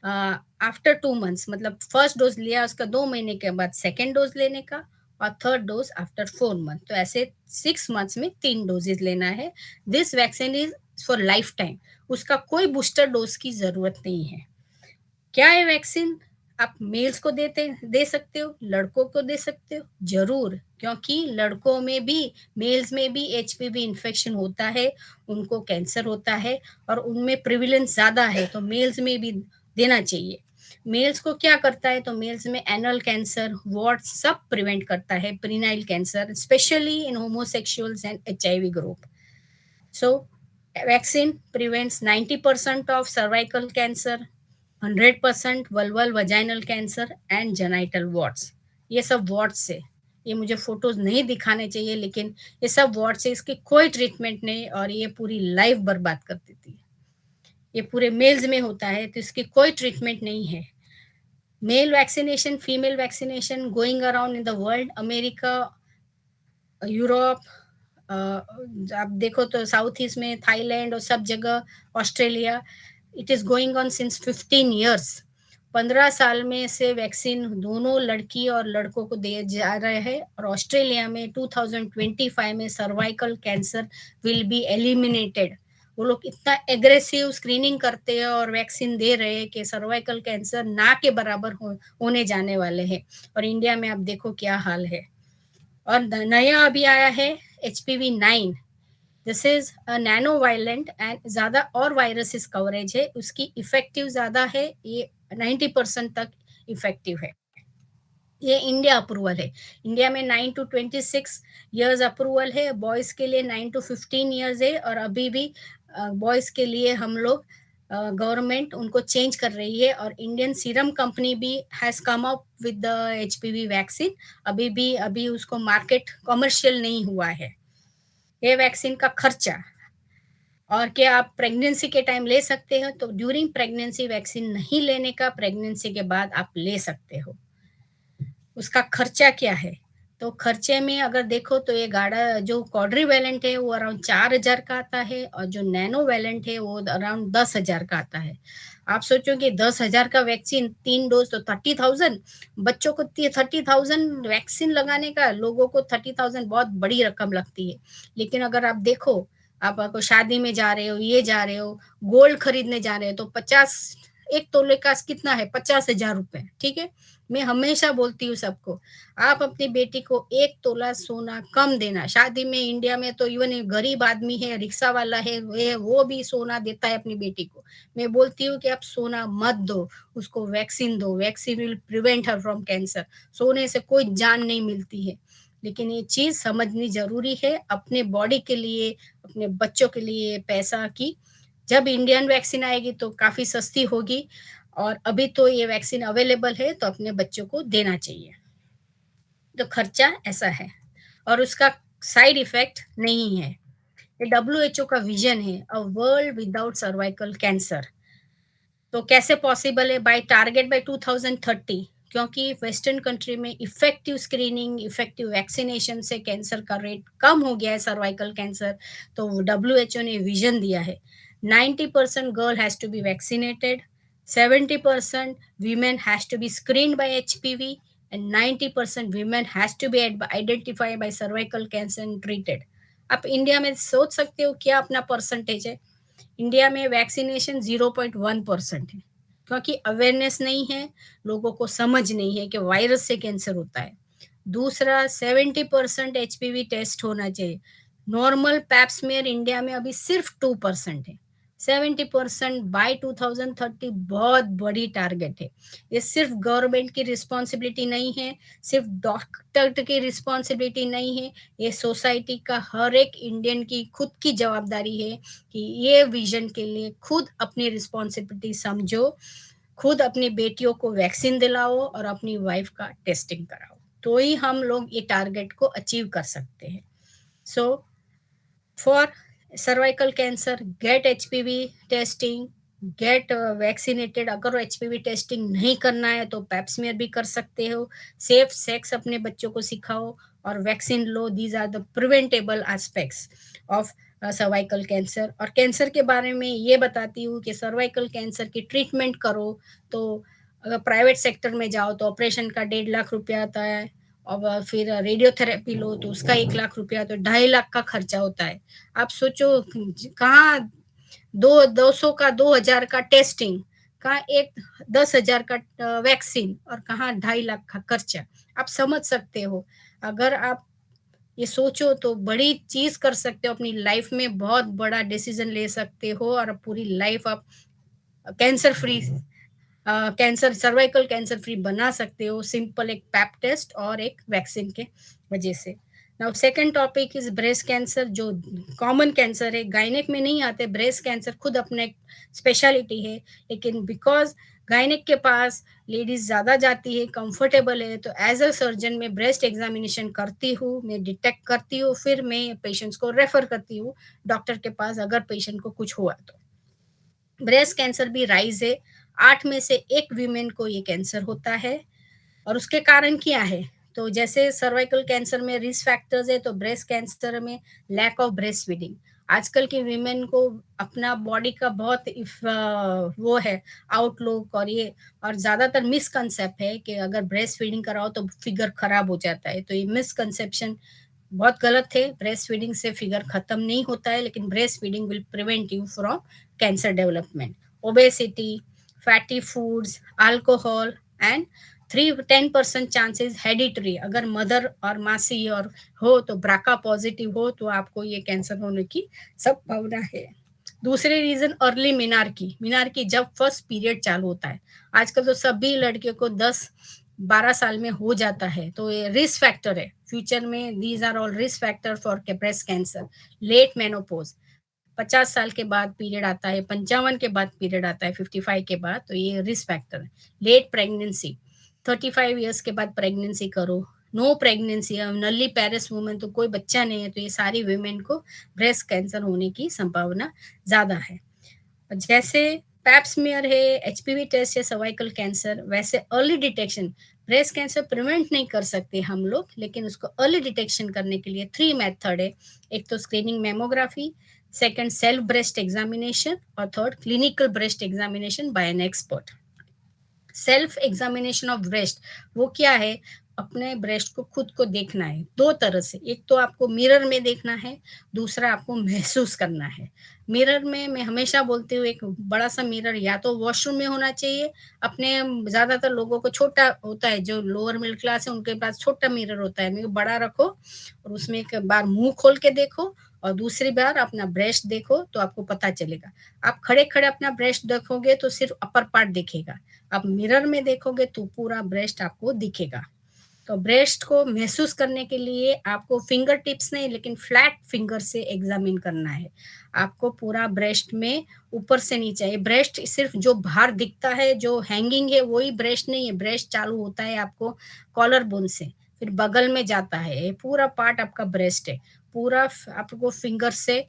आफ्टर 2 मंथ्स, मतलब फर्स्ट डोज लिया उसका 2 महीने के बाद सेकेंड डोज लेने का, और थर्ड डोज आफ्टर 4 मंथ। तो ऐसे 6 मंथ्स में 3 डोजेज लेना है। This vaccine is for life time, उसका कोई बूस्टर डोज की जरूरत नहीं है। क्या है वैक्सीन? आप मेल्स को दे सकते हो, लड़कों को दे सकते हो, जरूर, क्योंकि लड़कों में भी, मेल्स में भी HPV इन्फेक्शन होता है, उनको कैंसर होता है और उनमें प्रिविलेंस ज्यादा है, तो मेल्स में भी देना चाहिए। मेल्स को क्या करता है? तो मेल्स में एनल कैंसर, वॉर्ट्स सब प्रिवेंट करता है, penile cancer, specially in homosexuals and HIV group. So, vaccine prevents 90% of cervical cancer, 100% vulval vaginal cancer and genital warts। ये सब warts से, ये मुझे फोटोज नहीं दिखाने चाहिए लेकिन ये सब warts से, इसकी कोई ट्रीटमेंट नहीं, और ये पूरी लाइफ बर्बाद कर देती है। ये पूरे मेल्स में होता है तो इसकी कोई ट्रीटमेंट नहीं है। Male vaccination, female vaccination going around in the world, America, Europe, आप देखो तो साउथ ईस्ट में थाईलैंड और सब जगह, Australia, it is going on since 15 years. 15 साल में से वैक्सीन दोनों लड़की और लड़कों को दिए जा रहे हैं, और ऑस्ट्रेलिया में 2025 में cervical cancer will be eliminated. वो लोग इतना एग्रेसिव स्क्रीनिंग करते हैं और वैक्सीन दे रहे हैं कि सर्वाइकल कैंसर ना के बराबर होने जाने वाले हैं। और इंडिया में आप देखो क्या हाल है। और नया अभी आया है HPV-9, this is nano violent and ज्यादा और वायरसेस कवरेज है, उसकी इफेक्टिव ज्यादा है, ये 90% तक इफेक्टिव है। ये इंडिया अप्रूवल है, इंडिया में 9 to 26 ईयर्स अप्रूवल है, बॉयज के लिए 9 to 15 ईयर्स है, और अभी भी बॉयज के लिए हम लोग गवर्नमेंट उनको चेंज कर रही है, और इंडियन सीरम कंपनी भी has come up with the HPV vaccine. अभी उसको मार्केट कमर्शियल नहीं हुआ है। ये वैक्सीन का खर्चा, और क्या आप प्रेगनेंसी के टाइम ले सकते हो? तो ड्यूरिंग प्रेगनेंसी वैक्सीन नहीं लेने का, प्रेगनेंसी के बाद आप ले सकते हो। उसका खर्चा क्या है? तो खर्चे में अगर देखो तो ये गाड़ा जो क्वाड्रीवैलेंट है वो अराउंड 4,000 का आता है, और जो नैनो वैलेंट है वो अराउंड 10,000 का आता है। आप सोचो कि 10,000 का वैक्सीन, 3 डोज तो 30,000, बच्चों को 30,000 वैक्सीन लगाने का, लोगों को 30,000 बहुत बड़ी रकम लगती है। लेकिन अगर आप देखो, आप अगर शादी में जा रहे हो, ये जा रहे हो, गोल्ड खरीदने जा रहे हो, तो 50, एक तोले का कितना है? 50,000 रुपए, ठीक है। मैं हमेशा बोलती हूँ सबको, आप अपनी बेटी को 1 तोला सोना कम देना। शादी में इंडिया में तो इवन गरीब आदमी है, रिक्शा वाला है, वो भी सोना देता है अपनी बेटी को। मैं बोलती हूँ कि आप सोना मत दो, उसको वैक्सीन दो, vaccine will prevent her from cancer. सोने से कोई जान नहीं मिलती है, लेकिन ये चीज़ समझनी ज़रूरी है अपने बॉडी के लिए, अपने बच्चों के लिए पैसा की। जब इंडियन वैक्सीन आएगी तो काफ़ी सस्ती होगी और अभी तो ये वैक्सीन अवेलेबल है तो अपने बच्चों को देना चाहिए। तो खर्चा ऐसा है और उसका साइड इफ़ेक्ट नहीं है। ये डब्ल्यूएचओ का विज़न है, a world without cervical cancer. तो कैसे पॉसिबल है? बाय टारगेट बाय 2030, क्योंकि वेस्टर्न कंट्री में इफेक्टिव स्क्रीनिंग, इफेक्टिव वैक्सीनेशन से कैंसर का रेट कम हो गया है, सर्वाइकल कैंसर। तो डब्ल्यूएचओ ने विजन दिया है 90% girl has to be vaccinated, 70% women has to be screened by HPV and 90% women has to be identified by cervical cancer and treated. आप इंडिया में सोच सकते हो क्या अपना परसेंटेज है? इंडिया में वैक्सीनेशन 0.1% है, क्योंकि अवेयरनेस नहीं है, लोगों को समझ नहीं है कि वायरस से कैंसर होता है। दूसरा, 70% एचपीवी टेस्ट होना चाहिए। नॉर्मल पैप्समेयर इंडिया में अभी सिर्फ 2% है। 70% बाय 2030 बहुत बड़ी टारगेट है। ये सिर्फ गवर्नमेंट की रिस्पॉन्सिबिलिटी नहीं है, सिर्फ डॉक्टर की रिस्पॉन्सिबिलिटी नहीं है, ये सोसाइटी का हर एक इंडियन की खुद की जवाबदारी है कि ये विजन के लिए खुद अपनी रिस्पॉन्सिबिलिटी समझो, खुद अपनी बेटियों को वैक्सीन दिलाओ और अपनी वाइफ का टेस्टिंग कराओ, तो ही हम लोग ये टारगेट को अचीव कर सकते हैं। So for cervical cancer, get HPV testing, get vaccinated. अगर एचपीवी टेस्टिंग नहीं करना है तो पैप्समियर भी कर सकते हो। सेफ सेक्स अपने बच्चों को सिखाओ और वैक्सीन लो। These are the preventable aspects of cervical cancer. और कैंसर के बारे में ये बताती हूँ कि सर्वाइकल कैंसर की ट्रीटमेंट करो तो अगर प्राइवेट सेक्टर में जाओ तो ऑपरेशन का 1.5 लाख रुपया आता है, और फिर रेडियोथेरेपी लो तो उसका 1 लाख रुपया, तो 2.5 लाख का खर्चा होता है। आप सोचो कहाँ 200 का 2000 का टेस्टिंग, कहाँ एक 10,000 का वैक्सीन और कहाँ 2.5 लाख का खर्चा। आप समझ सकते हो, अगर आप ये सोचो तो बड़ी चीज कर सकते हो अपनी लाइफ में, बहुत बड़ा डिसीजन ले सकते हो और पूरी लाइफ आप cancer free, cancer, cervical cancer free बना सकते हो, सिंपल एक पैप टेस्ट और एक वैक्सीन के वजह से। Now second topic is breast cancer, जो कॉमन कैंसर है, गायनेक में नहीं आते। ब्रेस्ट कैंसर खुद अपने स्पेशलिटी है, लेकिन बिकॉज गायनेक के पास लेडीज ज्यादा जाती है, कंफर्टेबल है, तो एज अ सर्जन मैं ब्रेस्ट एग्जामिनेशन करती हूँ, मैं डिटेक्ट करती हूँ, फिर मैं पेशेंट्स को रेफर करती हूँ डॉक्टर के पास अगर पेशेंट को कुछ हुआ तो। ब्रेस्ट कैंसर भी राइज है, 8 में से 1 वीमेन को ये कैंसर होता है। और उसके कारण क्या है? तो जैसे सर्वाइकल कैंसर में रिस्क फैक्टर्स है, तो ब्रेस्ट कैंसर में लैक ऑफ ब्रेस्ट फीडिंग। आजकल की वीमेन को अपना बॉडी का बहुत वो है आउटलुक, और ये और ज्यादातर मिसकंसेप्ट है कि अगर ब्रेस्ट फीडिंग कराओ तो फिगर खराब हो जाता है। तो ये मिसकंसेप्शन बहुत गलत है। ब्रेस्ट फीडिंग से फिगर खत्म नहीं होता है, लेकिन breast feeding will prevent you from cancer development. Obesity, fatty foods, alcohol and 3-10% chances hereditary, अगर मदर और मासी और हो तो ब्राका पॉजिटिव हो तो आपको ये कैंसर होने की संभावना है। दूसरे रीजन अर्ली मिनार्की, मिनार्की जब फर्स्ट पीरियड चालू होता है। आजकल तो सभी लड़कियों को 10-12 साल में हो जाता है, तो ये रिस्क फैक्टर है फ्यूचर में। These are all risk factor for breast cancer. Late menopause, 50 साल के बाद पीरियड आता है, 55 के बाद पीरियड आता है, 55 के बाद, तो ये रिस्क फैक्टर है। लेट प्रेगनेंसी, 35 ईयर्स के बाद प्रेगनेंसी करो। नो प्रेगनेंसी, नली पैरस वुमेन, तो कोई बच्चा नहीं है, तो ये सारी वुमेन को ब्रेस्ट कैंसर होने की संभावना ज्यादा है। जैसे पैप्समियर है, एचपीवी टेस्ट है सर्वाइकल कैंसर, वैसे early detection, breast cancer prevent नहीं कर सकते हम लोग, लेकिन उसको अर्ली डिटेक्शन करने के लिए 3 मेथड है। एक तो screening mammography, second self breast examination, और third clinical breast examination by an expert. Self examination of breast वो क्या है? अपने ब्रेस्ट को खुद को देखना है 2 तरह से। एक तो आपको मिरर में देखना है, दूसरा आपको महसूस करना है। मिरर में मैं हमेशा बोलती हूँ, एक बड़ा सा मिरर या तो वॉशरूम में होना चाहिए। अपने ज्यादातर लोगों को छोटा होता है, जो लोअर मिडिल क्लास है उनके पास छोटा मिरर होता है, मैं बड़ा रखो और उसमें एक बार मुंह खोल के देखो और दूसरी बार अपना ब्रेस्ट देखो, तो आपको पता चलेगा। आप खड़े खड़े अपना ब्रेस्ट देखोगे तो सिर्फ अपर पार्ट दिखेगा, आप मिरर में देखोगे तो पूरा ब्रेस्ट आपको दिखेगा। तो ब्रेस्ट को महसूस करने के लिए आपको फिंगर टिप्स नहीं लेकिन फ्लैट फिंगर से एग्जामिन करना है। आपको पूरा ब्रेस्ट में ऊपर से नीचे, ये ब्रेस्ट सिर्फ जो बाहर दिखता है, जो हैंगिंग है वही ब्रेस्ट नहीं है। ब्रेस्ट चालू होता है आपको कॉलर बोन से, फिर बगल में जाता है, ये पूरा पार्ट आपका ब्रेस्ट है। पूरा आपको फिंगर से,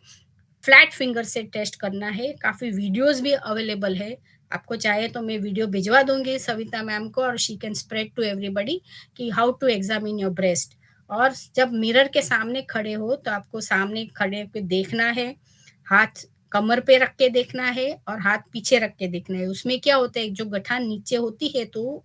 फ्लैट फिंगर से टेस्ट करना है। काफी वीडियोस भी अवेलेबल है, आपको चाहे तो मैं वीडियो भिजवा दूंगी सविता मैम को, और she can spread to everybody कि how to examine your breast. और जब मिरर के सामने खड़े हो तो आपको सामने खड़े होकर देखना है, हाथ कमर पे रख के देखना है और हाथ पीछे रख के देखना है। उसमें क्या होता है, जो गठान नीचे होती है तो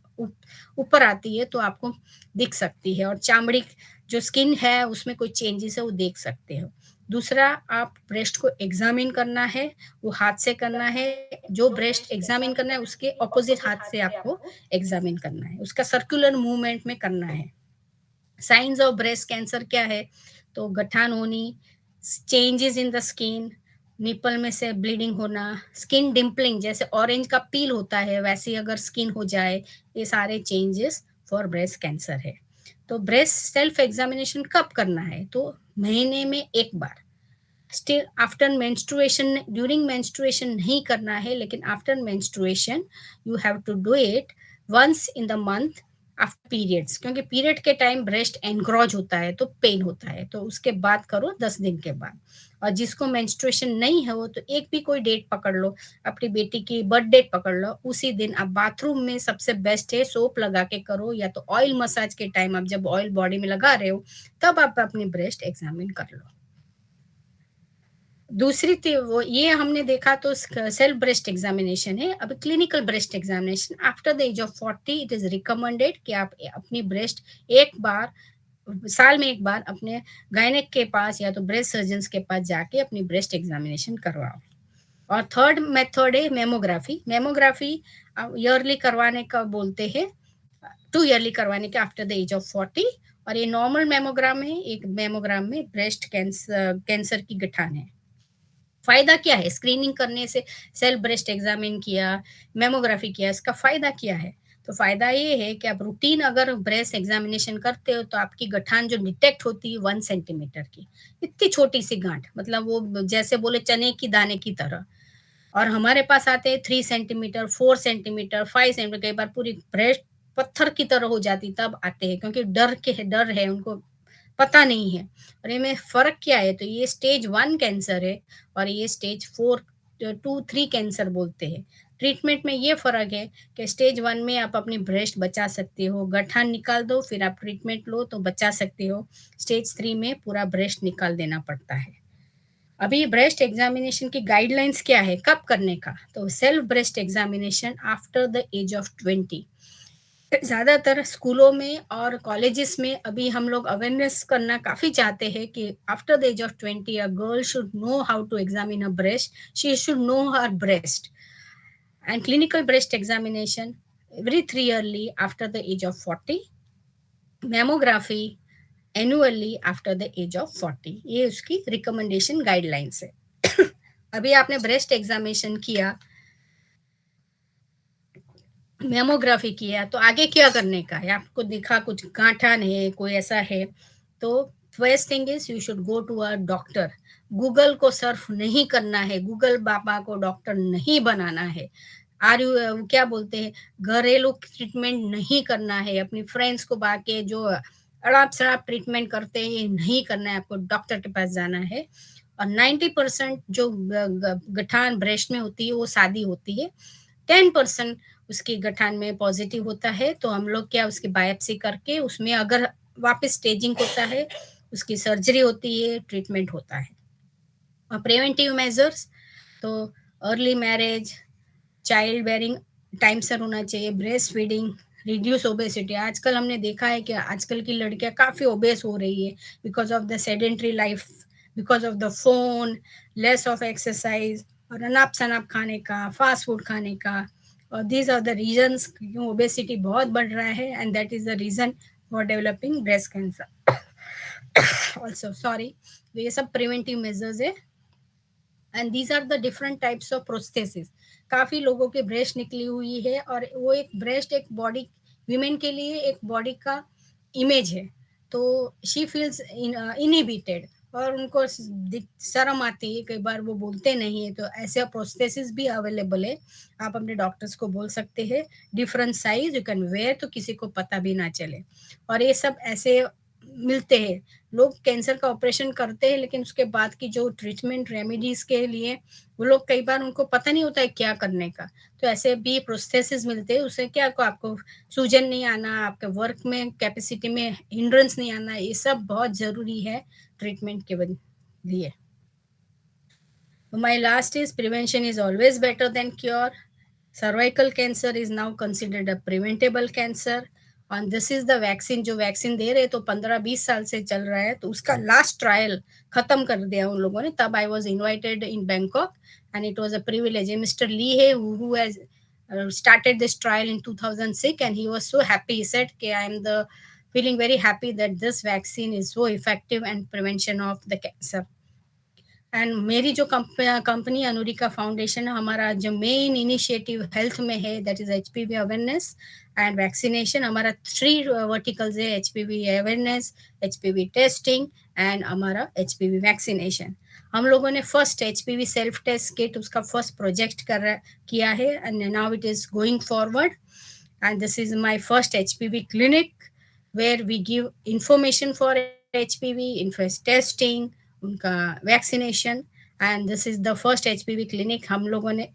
ऊपर आती है तो आपको दिख सकती है, और चामड़ी जो स्किन है उसमें कोई चेंजेस है वो देख सकते हो। दूसरा, आप ब्रेस्ट को एग्जामिन करना है, वो हाथ से करना है। जो ब्रेस्ट एग्जामिन करना है उसके ऑपोजिट हाथ से आपको एग्जामिन करना है, उसका सर्कुलर मूवमेंट में करना है। साइंस ऑफ ब्रेस्ट कैंसर क्या है, तो गठान होनी, changes in the skin, nipple में से ब्लीडिंग होना, स्किन डिम्पलिंग, जैसे ऑरेंज का पील होता है वैसे अगर स्किन हो जाए, ये सारे चेंजेस फॉर ब्रेस्ट कैंसर है। तो ब्रेस्ट सेल्फ एग्जामिनेशन कब करना है, तो महीने में एक बार। Still after menstruation, during menstruation नहीं करना है, लेकिन after menstruation you have to do it once in the month after periods, क्योंकि पीरियड के टाइम ब्रेस्ट एनग्रॉज होता है तो पेन होता है, तो उसके बाद करो 10 दिन के बाद। और जिसको मेंस्ट्रुएशन नहीं है वो तो एक भी कोई डेट पकड़ लो, अपनी बेटी की बर्थ डेट पकड़ लो, उसी दिन आप बाथरूम में सबसे बेस्ट है सोप लगा के करो, या तो ऑयल मसाज के टाइम आप जब ऑयल बॉडी में लगा रहे हो तब आप अपनी ब्रेस्ट एग्जामिन कर लो। दूसरी वो ये हमने देखा तो सेल्फ ब्रेस्ट एग्जामिनेशन है। अब clinical breast examination after the age of 40 it is recommended कि आप अपनी ब्रेस्ट एक बार साल में एक बार अपने गायनेक के पास या तो ब्रेस्ट सर्जन के पास जाके अपनी ब्रेस्ट एग्जामिनेशन करवाओ। और थर्ड मेथड है मेमोग्राफी। मेमोग्राफी ईयरली करवाने का बोलते हैं, 2 ईयरली करवाने के आफ्टर द एज ऑफ 40। और ये नॉर्मल मेमोग्राम है, एक मेमोग्राम में ब्रेस्ट कैंसर की गठान है। फायदा क्या है स्क्रीनिंग करने से, सेल्फ ब्रेस्ट एग्जामिन किया, मेमोग्राफी किया, इसका फायदा क्या है, तो फायदा ये है कि आप रूटीन अगर ब्रेस्ट एग्जामिनेशन करते हो तो आपकी गठान जो डिटेक्ट होती है 1 सेंटीमीटर की, इतनी छोटी सी गांठ, मतलब वो जैसे बोले चने की दाने की तरह। और हमारे पास आते हैं 3 सेंटीमीटर, 4 सेंटीमीटर, 5 सेंटीमीटर, कई बार पूरी ब्रेस्ट पत्थर की तरह हो जाती तब आते हैं, क्योंकि डर है उनको, पता नहीं है। और इनमें फर्क क्या है, तो ये स्टेज 1 कैंसर है और ये स्टेज 4, 2, 3 कैंसर बोलते हैं। ट्रीटमेंट में ये फर्क है कि स्टेज 1 में आप अपनी ब्रेस्ट बचा सकते हो, गठान निकाल दो फिर आप ट्रीटमेंट लो तो बचा सकते हो। स्टेज 3 में पूरा ब्रेस्ट निकाल देना पड़ता है। अभी ब्रेस्ट एग्जामिनेशन की गाइडलाइंस क्या है कब करने का, तो self breast examination after the age of 20। ज्यादातर स्कूलों में और कॉलेजेस में अभी हम लोग अवेयरनेस करना काफी चाहते हैं कि after the age of 20 a girl should know how to examine a breast, she should know her breast. And clinical breast examination every 3 yearly after the age of 40, mammography annually after the age of 40, ये उसकी रिकमेंडेशन गाइडलाइंस है। अभी आपने ब्रेस्ट एग्जामिनेशन किया, मेमोग्राफी किया, तो आगे क्या करने का है, आपको दिखा कुछ गांठन है, कोई ऐसा है, तो first thing is you should go to a doctor. Google को सर्फ नहीं करना है, गूगल बाबा को डॉक्टर नहीं बनाना है। आर यू क्या बोलते हैं, घरेलू ट्रीटमेंट नहीं करना है, अपनी फ्रेंड्स को बाके जो अड़ाप सड़ाप ट्रीटमेंट करते हैं ये नहीं करना है, आपको डॉक्टर के पास जाना है। और 90% जो गठान ब्रेस्ट में होती है वो सादी होती है, 10% उसकी गठान में पॉजिटिव होता है, तो हम लोग क्या उसकी बायोप्सी करके उसमें अगर वापस स्टेजिंग होता है उसकी सर्जरी होती है, ट्रीटमेंट होता है। और प्रिवेंटिव मेजर्स तो early marriage, child bearing time से होना चाहिए, ब्रेस्ट फीडिंग, रिड्यूस ओबेसिटी। आजकल हमने देखा है कि आजकल की लड़कियां काफी ओबेस हो रही है because of the sedentary life, because of the phone, less of exercise और अनाप शनाप खाने का, फास्ट फूड खाने का। और दीज आर द रीजंस क्यों ओबेसिटी बहुत बढ़ रहा है, and that is the reason for developing breast cancer also, sorry. ये सब प्रिवेंटिव मेजर्स है। And these are the different types of prosthesis. काफी लोगों के ब्रेस्ट निकली हुई है और वो एक ब्रेस्ट एक बॉडी वीमेन के लिए एक बॉडी का इमेज है, तो शी फील्स इनहिबिटेड और उनको शर्म आती है, कई बार वो बोलते नहीं है, तो ऐसे प्रोस्थेसिस भी अवेलेबल है, आप अपने डॉक्टर्स को बोल सकते हैं, different size you can wear, तो किसी को पता भी ना चले। और ये सब ऐसे मिलते हैं, लोग कैंसर का ऑपरेशन करते हैं लेकिन उसके बाद की जो ट्रीटमेंट रेमेडीज के लिए वो लोग कई बार उनको पता नहीं होता है क्या करने का, तो ऐसे भी प्रोस्थेसिस मिलते हैं, उससे क्या आपको सूजन नहीं आना, आपके वर्क में कैपेसिटी में हिंड्रेंस नहीं आना, ये सब बहुत जरूरी है ट्रीटमेंट के लिए। My last is prevention is always better than cure. Cervical cancer is now considered a preventable cancer. And this is the vaccine, जो वैक्सीन दे रहे तो 15-20 साल से चल रहा है, तो उसका लास्ट ट्रायल खत्म कर दिया उन लोगों ने। तब I was invited in Bangkok and it was a privilege. Mister Lee है who has started this trial in 2006 and he was so happy. He said कि I am the feeling very happy that this vaccine is so effective and prevention of the cancer. And मेरी जो कंपनी अनुरिका फाउंडेशन है, हमारा जो मेन इनिशिएटिव हेल्थ में है that is HPV awareness and vaccination. हमारा 3 वर्टिकल्स है, HPV awareness, HPV testing and हमारा एचपीवी वैक्सीनेशन। हम लोगों ने first HPV self test kit उसका फर्स्ट प्रोजेक्ट किया है and now it is going forward and this is my first HPV clinic where we give information for HPV, infest testing, उनका vaccination and this is the first HPV clinic. हम लोगों ने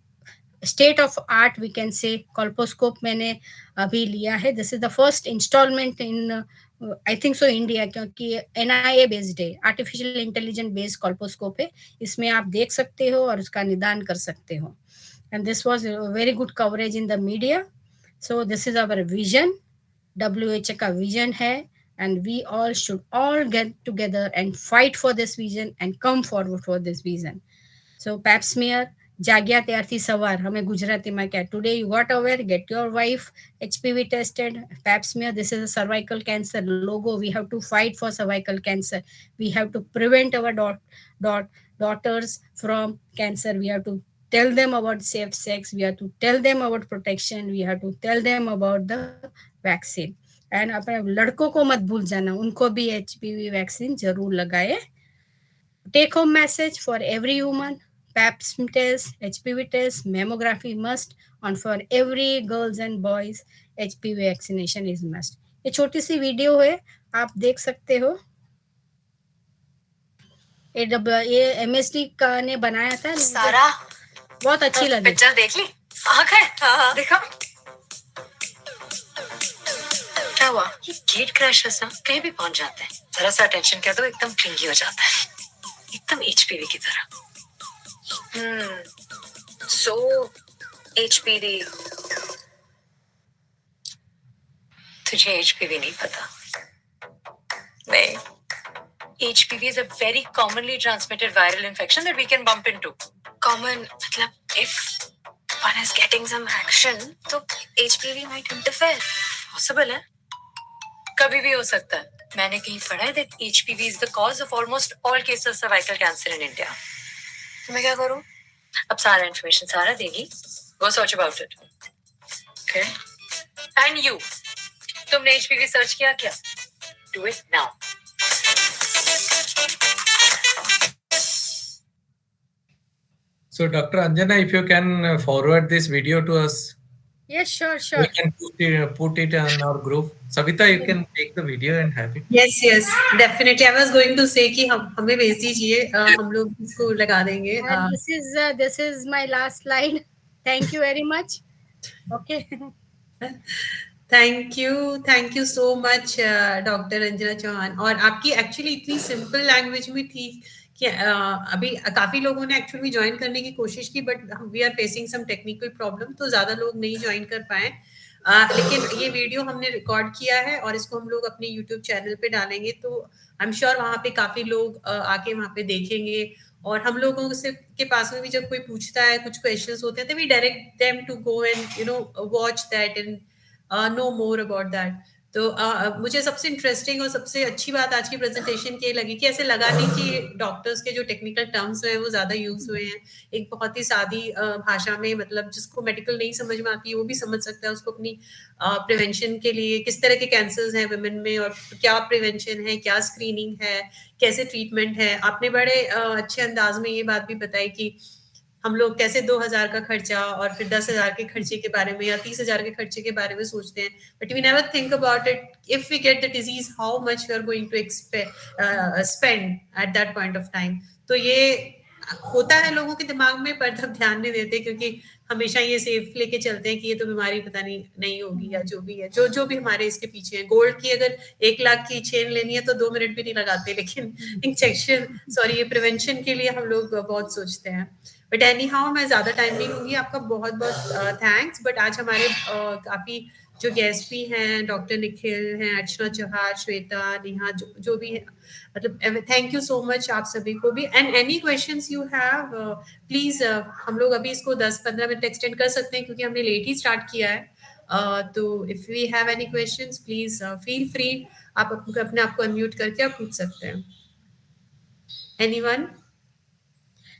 state of art we can say colposcope मैंने अभी लिया है। This is the first installment in I think so India, क्योंकि एनआईए बेस्ड है, आर्टिफिशियल इंटेलिजेंट बेस्ड कॉल्पोस्कोप है, इसमें आप देख सकते हो और उसका निदान कर सकते हो। And this was very good coverage in the media. So this is our vision, WHO का विजन है and we all should all get together and fight for this vision and come forward for this vision. So pap smear, જાગ્યા ત્યારથી સવાર, અમે ગુજરાતીમાં કહે today you got aware, get your wife HPV tested, pap smear. This is a cervical cancer logo. We have to fight for cervical cancer. We have to prevent our daughters from cancer. We have to tell them about safe sex. We have to tell them about protection. We have to tell them about the vaccine. And अपने लड़कों को मत भूल जाना, उनको भी एचपीवी वैक्सीन जरूर लगाए। Take home message for every woman, pap test, HPV test, mammography must, और for every girls and boys HPV vaccination is must. ये छोटी सी वीडियो है, आप देख सकते हो। ये एमएसडी का ने बनाया था, सारा बहुत अच्छी लगी। पिक्चर देख ली? हाँ देखा क्या हुआ? ये गेट क्रैशर्स ना कहीं भी पहुंच जाते हैं, जरा सा अटेंशन कर दो एकदम क्लिंगी हो जाता है, एकदम एचपीवी की तरह। सो एचपीवी, तुझे एचपीवी नहीं पता? नहीं, HPV is a very commonly transmitted viral infection that we can bump into. Common मतलब if one is getting some action, तो HPV might interfere. Possible है, कभी भी हो सकता है। मैंने कहीं पढ़ा है that HPV is the cause of almost all cases of cervical cancer in India. तो मैं क्या करूं? अब सारा इन्फॉर्मेशन सारा देगी, go search about it. Okay? And you, तुमने HPV सर्च किया क्या? Do it now. So, Dr. Anjana, if you can forward this video to us. Yes, sure. We can put it on our group. Savita, you can take the video and have it. Yes, definitely. I was going to say कि हमें भेज दीजिए, हम लोग इसको लगा देंगे। This is my last slide. Thank you very much. Okay. Thank you so much doctor Anjana Chauhan. और आपकी एक्चुअली इतनी सिंपल लैंग्वेज में थी कि अभी काफी लोगों ने एक्चुअली ज्वाइन करने की कोशिश की, but we are facing some technical problem, तो ज्यादा लोग नहीं ज्वाइन कर पाए। लेकिन ये वीडियो हमने रिकॉर्ड किया है और इसको हम लोग अपने यूट्यूब चैनल पे डालेंगे, तो आई एम श्योर वहाँ पे काफी लोग आके वहाँ पे देखेंगे। और हम लोगों से के पास में भी जब कोई पूछता है, कुछ क्वेश्चंस होते हैं, तो we direct them to go and watch that and know more about that. तो मुझे सबसे इंटरेस्टिंग और सबसे अच्छी बात आज की प्रेजेंटेशन की लगी कि ऐसे लगा नहीं कि डॉक्टर्स के जो टेक्निकल टर्म्स हैं वो ज्यादा यूज हुए हैं, एक बहुत ही सादी भाषा में, मतलब जिसको मेडिकल नहीं समझ में आती वो भी समझ सकता है उसको अपनी प्रिवेंशन के लिए, किस तरह के कैंसर्स हैं वुमेन में और क्या प्रिवेंशन है, क्या स्क्रीनिंग है, कैसे ट्रीटमेंट है। आपने बड़े अच्छे अंदाज में ये बात भी बताई कि हम लोग कैसे 2000 का खर्चा और फिर 10,000 के खर्चे के बारे में या 30,000 के खर्चे के बारे में सोचते हैं, but we never think about it if we get the disease how much we are going to spend at that point of time. तो ये होता है लोगों के दिमाग में, पर तब ध्यान नहीं देते क्योंकि हमेशा ये सेफ लेके चलते हैं कि ये तो बीमारी पता नहीं होगी या जो भी है, जो भी हमारे इसके पीछे है। गोल्ड की अगर 1 लाख की चेन लेनी है तो 2 मिनट भी नहीं लगाते, लेकिन ये प्रिवेंशन के लिए हम लोग बहुत सोचते हैं। बट एनी हाउ मैं ज्यादा टाइम नहीं लूंगी, आपका बहुत बहुत थैंक्स। बट आज हमारे काफी जो गेस्ट भी हैं, डॉक्टर निखिल हैं, अर्चना चौहान, श्वेता, नेहा, जो भी है, मतलब थैंक यू सो मच आप सभी को भी। And any questions you have please, हम लोग अभी इसको 10-15 मिनट एक्सटेंड कर सकते हैं क्योंकि हमने लेट ही स्टार्ट किया है। तो if we have any questions please feel free, आप अपने आप को अनम्यूट करके आप पूछ सकते हैं। एनीवन?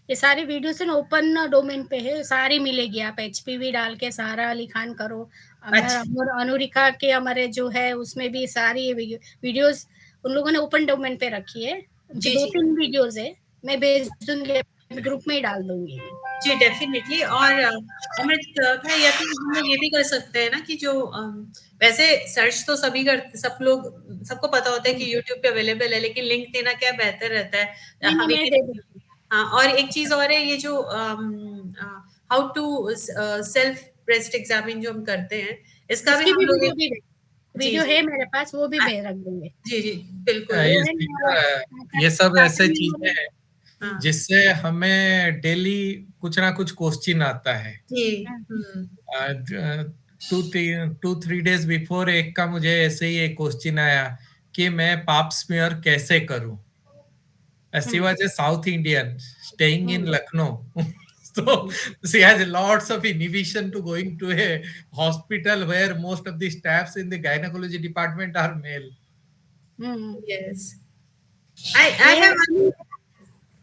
ये सारी वीडियोस है ना ओपन डोमेन पे है, सारी मिलेगी, आप HPV डाल के सारा अली खान करो। और अनुरिका के हमारे जो है उसमें भी सारी वीडियोस उन लोगों ने ओपन डोमेन पे रखी है। 2-3 वीडियोस है, मैं भेज दूंगी, ग्रुप में ही डाल दूंगी। जी डेफिनेटली। और अमृत भाई, या तो हम लोग ये भी कर सकते हैं ना कि जो वैसे सर्च तो सभी करते, सबको पता होता है कि यूट्यूब पे अवेलेबल है, लेकिन लिंक देना क्या बेहतर रहता है हमें भी। हाँ, और एक चीज और है, ये जो how to self breast examine जो हम करते हैं, इसका भी हम लोग वीडियो है मेरे पास, वो भी भेज रख देंगे। जी जी बिल्कुल। ये सब ऐसे चीजें हैं जिससे हमें डेली कुछ ना कुछ क्वेश्चन आता है। जी 2-3 डेज बिफोर एक का मुझे ऐसे ही एक क्वेश्चन आया कि मैं पाप स्मीयर कैसे करूं। She was a South Indian staying in Lucknow. So she has lots of inhibition to going to a hospital where most of the staffs in the gynecology department are male. Yes. I have.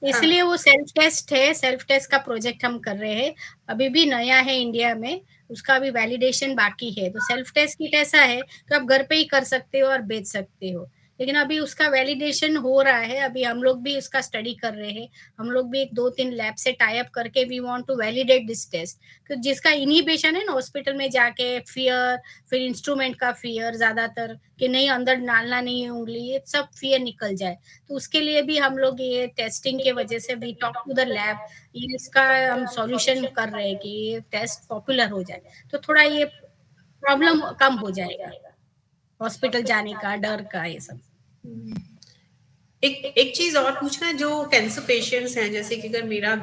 इसलिए वो सेल्फ टेस्ट है, सेल्फ टेस्ट का प्रोजेक्ट हम कर रहे हैं, अभी भी नया है इंडिया में, उसका भी वैलिडेशन बाकी है। तो सेल्फ टेस्ट किट ऐसा है कि आप घर पे ही कर सकते हो और बेच सकते हो, लेकिन अभी उसका वैलिडेशन हो रहा है, अभी हम लोग भी उसका स्टडी कर रहे हैं। हम लोग भी 1-2-3 लैब से टाई अप करके we want to validate this test, तो जिसका इनहिबिशन है ना हॉस्पिटल में जाके फियर, फिर इंस्ट्रूमेंट का फियर ज्यादातर कि नहीं अंदर डालना नहीं है उंगली, ये सब फियर निकल जाए। तो उसके लिए भी हम लोग ये टेस्टिंग के वजह से we talk to the lab, इसका हम सॉल्यूशन कर रहे हैं कि ये टेस्ट पॉपुलर हो जाए, तो थोड़ा ये प्रॉब्लम कम हो जाएगा, हॉस्पिटल जाने का डर का ये सब। एक चीज और पूछना, जो कैंसर पेशेंट्स हैं, जैसे कि अगर मेरा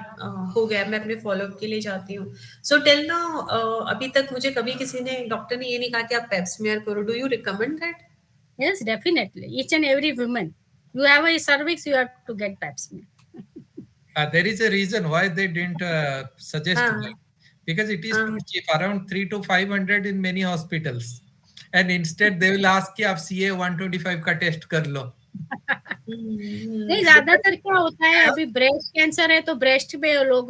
हो गया, मैं अपने फॉलोअप के लिए जाती हूँ, सो टिल नाउ अभी तक मुझे कभी किसी ने, डॉक्टर ने ये नहीं कहा कि आप पेप स्मीयर करो। Do you recommend that? Yes, definitely. Each and every woman, you have a cervix, you have to get pap smear. There is a reason why they didn't suggest that, because it is too cheap, around 300 to 500 in many hospitals, and instead they will ask कि आप CA 125 का टेस्ट कर लो। नहीं, ज्यादातर क्या होता है, अभी ब्रेस्ट कैंसर है तो ब्रेस्ट पे लोग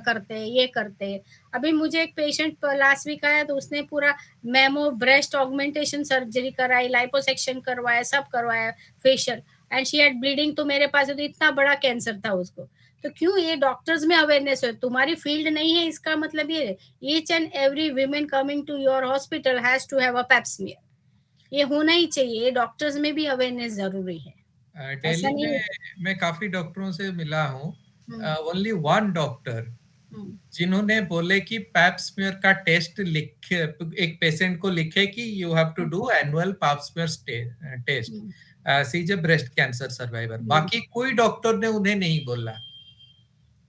करते हैं, ये करते हैं। अभी मुझे एक पेशेंट लास्ट वीक आया, तो उसने पूरा मेमो ब्रेस्ट ऑगमेंटेशन सर्जरी कराई, लाइपोसेक्शन करवाया, सब करवाया, facial, and she had bleeding. तो मेरे पास तो इतना बड़ा कैंसर था उसको। तो क्यों ये डॉक्टर्स में अवेयरनेस है, तुम्हारी फील्ड नहीं है, इसका मतलब ये each and every women coming to your hospital has to have a Pap smear, ये होना ही चाहिए। डॉक्टर्स में भी अवेयरनेस जरूरी है। दिल्ली में मैं काफी डॉक्टरों से मिला हूँ, ओनली वन डॉक्टर जिन्होंने बोले कि पैप स्मीयर का टेस्ट लिखे, एक पेशेंट को लिखे कि you have to do annual Pap smear test, she is a breast cancer survivor. बाकी कोई डॉक्टर ने उन्हें नहीं बोला।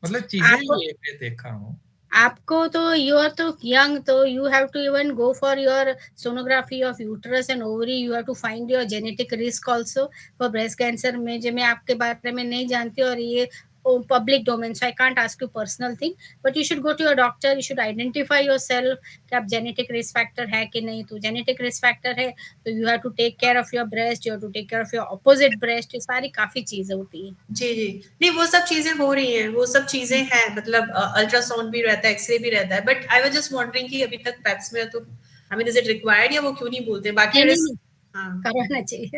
मतलब चीजें ये मैं देखा हूँ। आपको तो यू आर तो यंग, तो you have to even go for your sonography of uterus and ovary, you have to find your genetic risk also for breast cancer में। जो मैं आपके बारे में नहीं जानती, और ये public domain, so I can't ask you personal thing, but you should go to your doctor, you should identify yourself कि आप genetic risk factor है कि नहीं. तो genetic risk factor है तो you have to take care of your breast, you have to take care of your opposite breast. ये सारी काफी चीजें होती है. जी जी, नहीं वो सब चीजें हो रही हैं, वो सब चीजें हैं, मतलब अल्ट्रासाउंड भी रहता है, एक्सरे भी रहता है, but I was just wondering कि अभी तक पैप्स में तो I mean is it required या वो क्यों नहीं बोलते बाकी नहीं, करवाना चाहिए.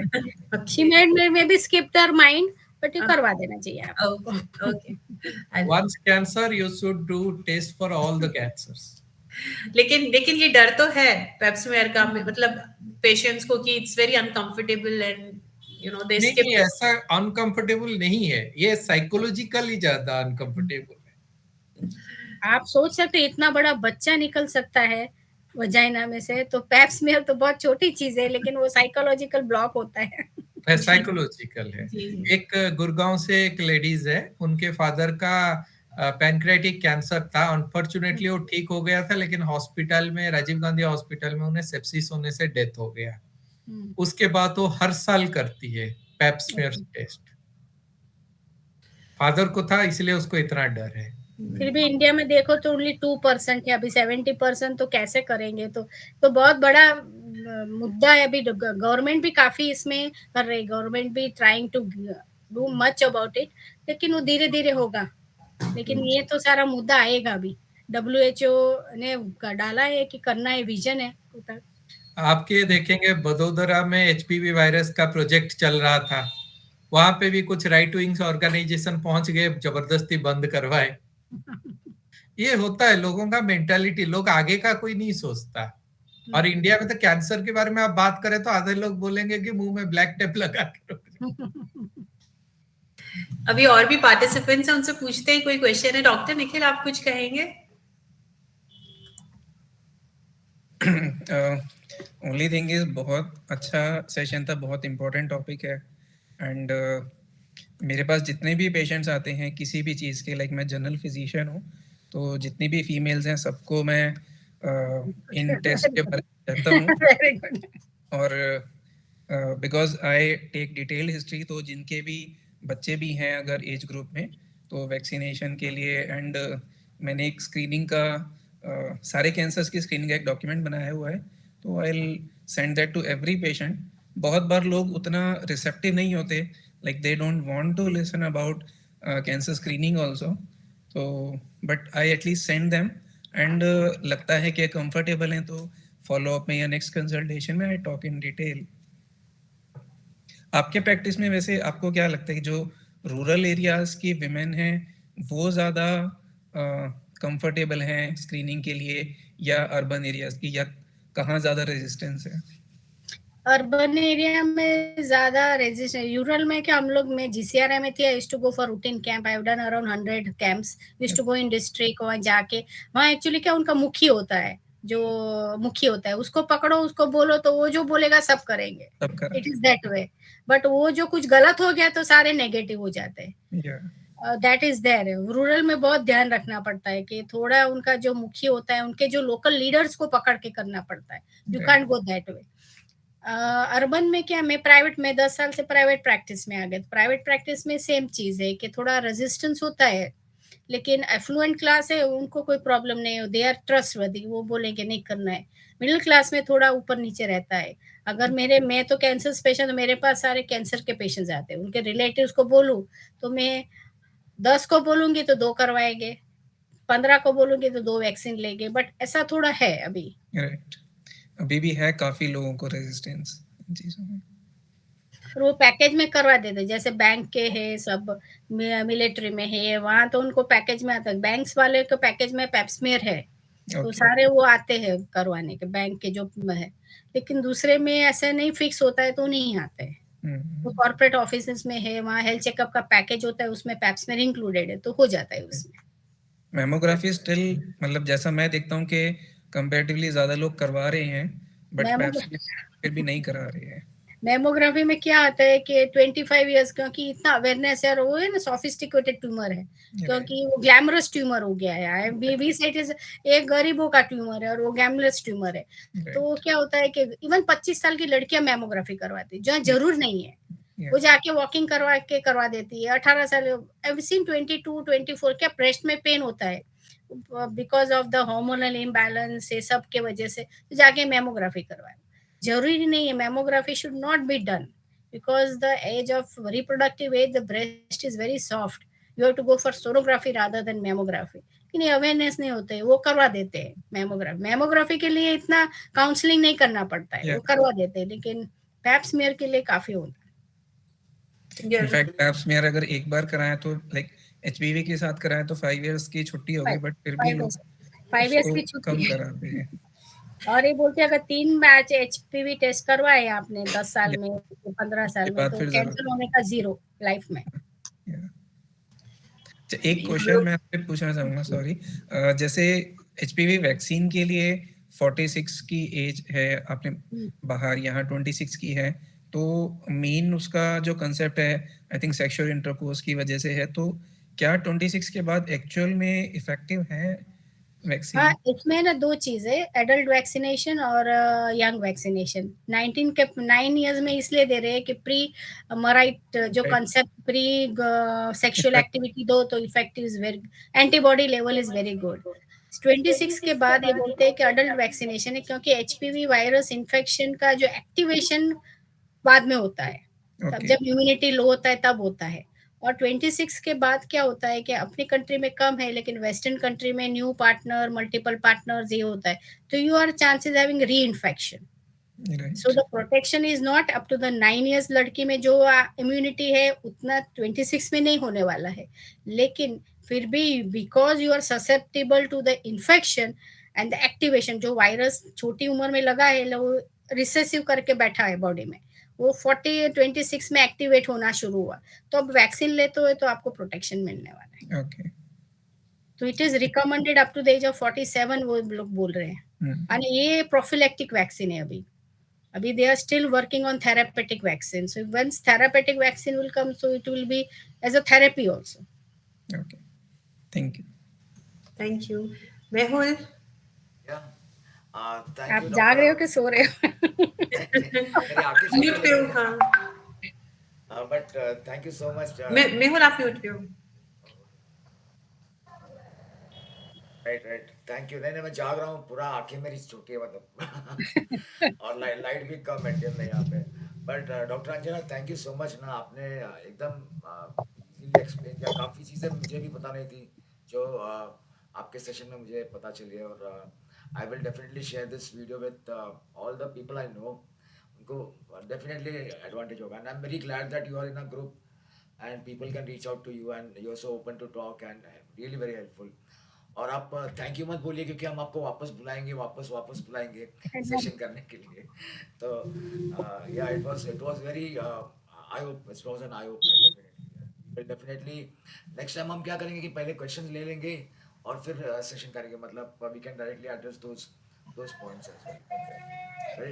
She may maybe skipped her mind, but you करवा देना चाहिए आपको. Okay. Once cancer, you should do test for all the cancers. लेकिन ये डर तो है पेप्समेयर का, मतलब पेशेंट्स को कि it's very uncomfortable and you know they skip. नहीं, ऐसा अनकंफर्टेबल नहीं है, ये साइकोलॉजिकली ज्यादा अनकंफर्टेबल है. आप सोच सकते इतना बड़ा बच्चा निकल सकता है वजाइना में से, तो पेप्समेयर तो बहुत छोटी चीज है, लेकिन वो साइकोलॉजिकल ब्लॉक होता है. साइकोलॉजिकल है. एक गुड़गांव से एक लेडीज है, उनके फादर का पैनक्रियाटिक कैंसर था. अनफॉर्चुनेटली वो ठीक हो गया था, लेकिन हॉस्पिटल में, राजीव गांधी हॉस्पिटल में उन्हें सेप्सिस होने से डेथ हो गया. उसके बाद वो हर साल करती है पेप्समेयर टेस्ट. फादर को था, इसलिए उसको इतना डर है. फिर भी इंडिया में देखो तो ओनली 2% है, अभी 70% तो कैसे करेंगे. तो बहुत बड़ा मुद्दा है. अभी गवर्नमेंट भी काफी इसमें कर रही, गवर्नमेंट भी trying to do much about it, लेकिन वो धीरे धीरे होगा. लेकिन ये तो सारा मुद्दा आएगा अभी. WHO ने डाला है कि करना है, विजन है. आपके देखेंगे बड़ोदरा में HPV वायरस का प्रोजेक्ट चल रहा था, वहां पे भी कुछ राइट विंग्स ऑर्गेनाइजेशन पहुंच गए, जबरदस्ती बंद करवाए. ये होता है लोगों का मेंटालिटी, लोग आगे का कोई नहीं सोचता. और इंडिया में तो कैंसर के बारे में आप बात करें तो आधे लोग बोलेंगे कि मुंह में ब्लैक टेप लगा के. अभी और भी पार्टिसिपेंट्स हैं, उनसे पूछते हैं कोई क्वेश्चन है. डॉक्टर निखिल, आप कुछ कहेंगे? ओनली थिंग इज बहुत अच्छा सेशन था, बहुत इम्पोर्टेंट टॉपिक है. एंड मेरे पास जितने भी पेशेंट्स आते हैं किसी भी चीज़ के, लाइक मैं जनरल फिजिशियन हूँ, तो जितनी भी फीमेल्स हैं सबको मैं इन टेस्ट के बारे में कहता हूँ. और because I take detail history, तो जिनके भी बच्चे भी हैं अगर एज ग्रुप में, तो वैक्सीनेशन के लिए. एंड मैंने एक स्क्रीनिंग का सारे कैंसर्स की स्क्रीनिंग का एक डॉक्यूमेंट बनाया हुआ है, तो I will send that to every patient. बहुत बार लोग उतना रिसेप्टिव नहीं होते, like they don't want to listen about cancer screening also. तो but I at least send them. And लगता है कि कंफर्टेबल हैं तो फॉलो अप में या नेक्स्ट कंसल्टेशन में आई टॉक इन डिटेल. आपके प्रैक्टिस में वैसे आपको क्या लगता है कि जो रूरल एरियाज की विमेन हैं वो ज़्यादा कंफर्टेबल हैं स्क्रीनिंग के लिए, या अर्बन एरियाज की, या कहाँ ज़्यादा रेजिस्टेंस है? अर्बन एरिया में ज्यादा रेजिस्टेंस. रूरल में क्या, हम लोग, मैं GCRI में थी, I used to go for routine camp. I have done around 100 camps. Used to go in district, वहाँ जाके वहाँ एक्चुअली क्या उनका मुखी होता है, जो मुखी होता है उसको पकड़ो, उसको बोलो तो वो जो बोलेगा सब करेंगे. It is that way. But वो जो कुछ गलत हो गया तो सारे नेगेटिव हो जाते हैं. That is there. रूरल में बहुत ध्यान रखना पड़ता है कि थोड़ा उनका जो मुखी होता है, उनके जो लोकल लीडर्स को पकड़ के करना पड़ता है. You can't go that way. Urban में क्या, मैं प्राइवेट में 10 साल से प्राइवेट प्रैक्टिस में आ गए. प्राइवेट प्रैक्टिस में सेम चीज है कि थोड़ा रेजिस्टेंस होता है, लेकिन एफ्लुएंट क्लास है उनको कोई प्रॉब्लम नहीं है, दे आर ट्रस्टवर्दी, वो बोलेंगे नहीं करना है. मिडिल क्लास में थोड़ा ऊपर नीचे रहता है. अगर मैं तो कैंसर पेशेंट, तो मेरे पास सारे कैंसर के पेशेंट्स आते हैं. उनके रिलेटिव्स को बोलूं तो मैं 10 को बोलूंगी तो 2 करवाएंगे, 15 को बोलूंगी तो 2 वैक्सीन लेंगे. बट ऐसा थोड़ा है अभी. राइट. अभी भी है काफी लोगों को रेजिस्टेंस चीजों में. वो पैकेज में करवा देते, जैसे बैंक के है, सब मिलिट्री में है, वहाँ तो उनको पैकेज में आता है. बैंक्स वाले को पैकेज में पेप्समेयर है, तो सारे वो आते हैं करवाने के, बैंक के जो है. लेकिन दूसरे में ऐसे नहीं फिक्स होता है तो नहीं आते हैं. तो कॉर्पोरेट ऑफिसेस में है, वहाँ हेल्थ चेकअप का पैकेज होता है, उसमें पेप्समेयर इंक्लूडेड है, तो हो जाता है उसमें. मैमोग्राफी स्टिल, मतलब जैसा मैं देखता हूँ कि कंपैरेटिवली ज्यादा लोग करवा रहे हैं, बट पेप्समेयर भी नहीं करा रहे हैं. मैमोग्राफी में क्या आता है कि 25 इयर्स, क्योंकि इतना अवेयरनेस है, वो है ना, सोफिस्टिकेटेड ट्यूमर है, क्योंकि वो ग्लैमरस ट्यूमर हो गया है. वी सेट इज एक गरीबों का ट्यूमर है और वो ग्लैमरस ट्यूमर है. तो क्या होता है कि इवन 25 साल की लड़कियां मैमोग्राफी करवाती, जो जरूर नहीं है. वो जाके वॉकिंग करवा देती है। 18 साल, आई सीन 22, 24, क्या ब्रेस्ट में पेन होता है because of the hormonal imbalance, ये सब के वजह से, तो जाके मेमोग्राफी करवाए। जरूरी नहीं है, mammography should not be done because the age of reproductive age, the breast is very soft. You have to go for sonography rather than mammography. लेकिन अवेयरनेस नहीं होते, वो करवा देते हैं मेमोग्राफी के लिए इतना काउंसलिंग नहीं करना पड़ता है, वो करवा देते हैं, लेकिन पैप स्मीयर के लिए काफी होता है। इनफैक्ट पैप स्मीयर अगर एक बार कराएं तो लाइक एचपीवी के साथ कराएं तो 5 इयर्स की छुट्टी होगी, बट फिर भी लोग 5 इयर्स की छुट्टी कम कराते हैं। और ये बोलते हैं अगर 3 बैच एचपीवी टेस्ट करवाए आपने 10 साल में, 15 साल में, तो कैंसर होने का 0 लाइफ में। एक क्वेश्चन मैं आपसे पूछना चाहूंगा, सॉरी, जैसे एचपीवी वैक्सीन के लिए 46 की एज है, आपने बाहर यहाँ 26 की है, तो मेन उसका जो कंसेप्ट है आई थिंक सेक्सुअल इंटरकोर्स की वजह से है, तो क्या 26 के बाद एक्चुअल में इफेक्टिव है वैक्सीन? हाँ, इसमें ना 2 चीज है, एडल्ट वैक्सीनेशन और यंग वैक्सीनेशन। 9 इयर्स में इसलिए दे रहे हैं कि प्री मराइट जो कंसेप्ट, प्री सेक्सुअल एक्टिविटी दो तो effective is very, antibody level is very good. 26 के बाद ये बोलते हैं कि अडल्ट वैक्सीनेशन है, क्योंकि एचपीवी वायरस इन्फेक्शन का जो एक्टिवेशन बाद में होता है, तब जब इम्यूनिटी लो होता है तब होता है। और 26 के बाद क्या होता है कि अपनी कंट्री में कम है, लेकिन वेस्टर्न कंट्री में न्यू पार्टनर, मल्टीपल पार्टनर्स ये होता है, तो you are chances having reinfection. So the protection is not up to the 9 years लड़की में जो इम्यूनिटी है उतना 26 में नहीं होने वाला है, लेकिन फिर भी because you are susceptible to the infection and the activation, जो वायरस छोटी उम्र में लगा है वो रिसेसिव करके बैठा है बॉडी में, वो 26 में एक्टिवेट होना शुरू हुआ, तो अब वैक्सीन लेते हो तो आपको प्रोटेक्शन मिलने वाला है। ओके, तो it is recommended up to the age of 47, वो लोग बोल रहे हैं। और ये प्रोफिलैक्टिक वैक्सीन है, अभी they are still working on therapeutic vaccine, so once therapeutic vaccine will come, so it will be as a therapy also. Okay, thank you. Mehul, आप जाग रहे हो कि सो रहे हो? म्यूट पे हो? हाँ, but thank you so much. Mehul आप म्यूट पे हो? Right, thank you. नहीं, मैं जाग रहा हूँ, पूरा आंखें मेरी छोटी है मतलब और लाइट भी कम है dim है यहाँ पे। But doctor Anjana, thank you so much ना, आपने एकदम इजीली एक्सप्लेन किया, काफ़ी चीज़ें मुझे भी पता नहीं थी जो आपके सेशन में मुझे पता चली है, और I will definitely share this video with all the people I know. उनको definitely advantage होगा, and I'm very glad that you are in a group and people can reach out to you and you're so open to talk and really very helpful. और आप थैंक यू मत बोलिए, क्योंकि हम आपको वापस बुलाएंगे, वापस बुलाएंगे सेशन करने के लिए। तो yeah, it was very it was an eye opener definitely. Next time हम क्या करेंगे कि पहले क्वेश्चंस ले लेंगे और फिर सेशन करेंगे, मतलब we can directly address those points as well.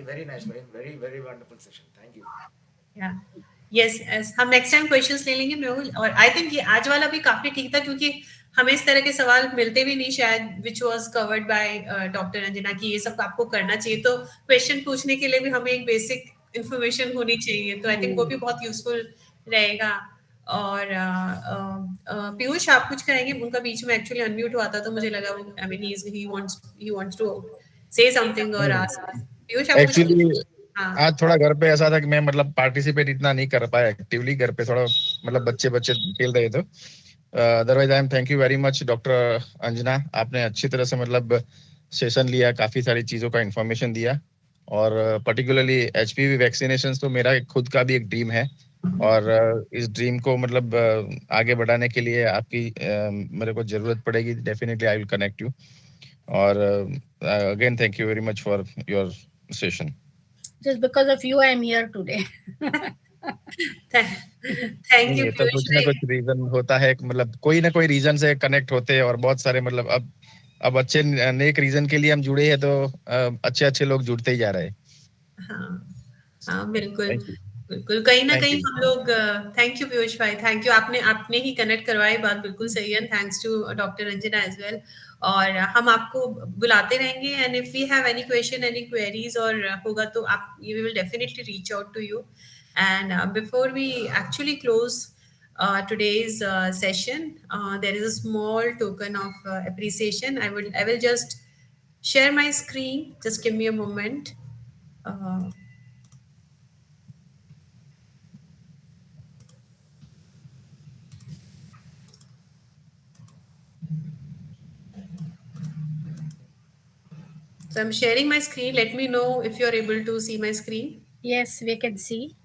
Very nice, very wonderful session. Thank you. Yes, हम नेक्स्ट टाइम क्वेश्चंस ले लेंगे मेहुल। और आई थिंक ये आज वाला भी काफी ठीक था, क्योंकि हमें इस तरह के सवाल मिलते भी नहीं शायद, which was covered by doctor Anjana, कि ये सब आपको करना चाहिए, तो क्वेश्चन पूछने के लिए भी हमें एक बेसिक इंफॉर्मेशन होनी चाहिए, तो आई थिंक वो भी बहुत यूजफुल रहेगा। और पीयूष आप कुछ कहेंगे? उनका बीच में एक्चुअली अनम्यूट हुआ था, तो मुझे लगा I mean he wants to say something और आस्क। पीयूष आप एक्चुअली आज थोड़ा घर पे ऐसा था कि मैं मतलब पार्टिसिपेट इतना नहीं कर पाया एक्टिवली, घर पे थोड़ा मतलब बच्चे खेल रहे थे। Otherwise I am thank you very much doctor Anjana, आपने अच्छी तरह से मतलब सेशन लिया, काफी सारी चीजों का इंफॉर्मेशन दिया, और पर्टिकुलरली एचपीवी वैक्सीनेशन तो मेरा खुद का भी एक ड्रीम है, और इस ड्रीम को मतलब आगे बढ़ाने के लिए आपकी मेरे को जरूरत पड़ेगी, definitely I will connect you. और again thank you very much for your session. Just because of you I am here today. Thank you. तो कुछ ना कुछ रीजन होता है, मतलब कोई ना कोई रीजन से कनेक्ट होते हैं, और बहुत सारे मतलब अब अच्छे नेक रीजन के लिए हम जुड़े हैं, तो अच्छे लोग जुड़ते ही जा रहे हैं। हाँ बिल्कुल, कहीं ना कहीं हम लोग। थैंक यू पीयूष भाई, थैंक यू, आपने ही कनेक्ट करवाई, बात बिल्कुल सही है। Thanks to doctor Anjana as well. और हम आपको बुलाते रहेंगे, and if we have any question, any queries और होगा तो आप we will definitely reach out to you. And before we actually close today's session, there is a small token of appreciation. I will just share my screen. Just give me a moment. So I'm sharing my screen. Let me know if you're able to see my screen. Yes, we can see.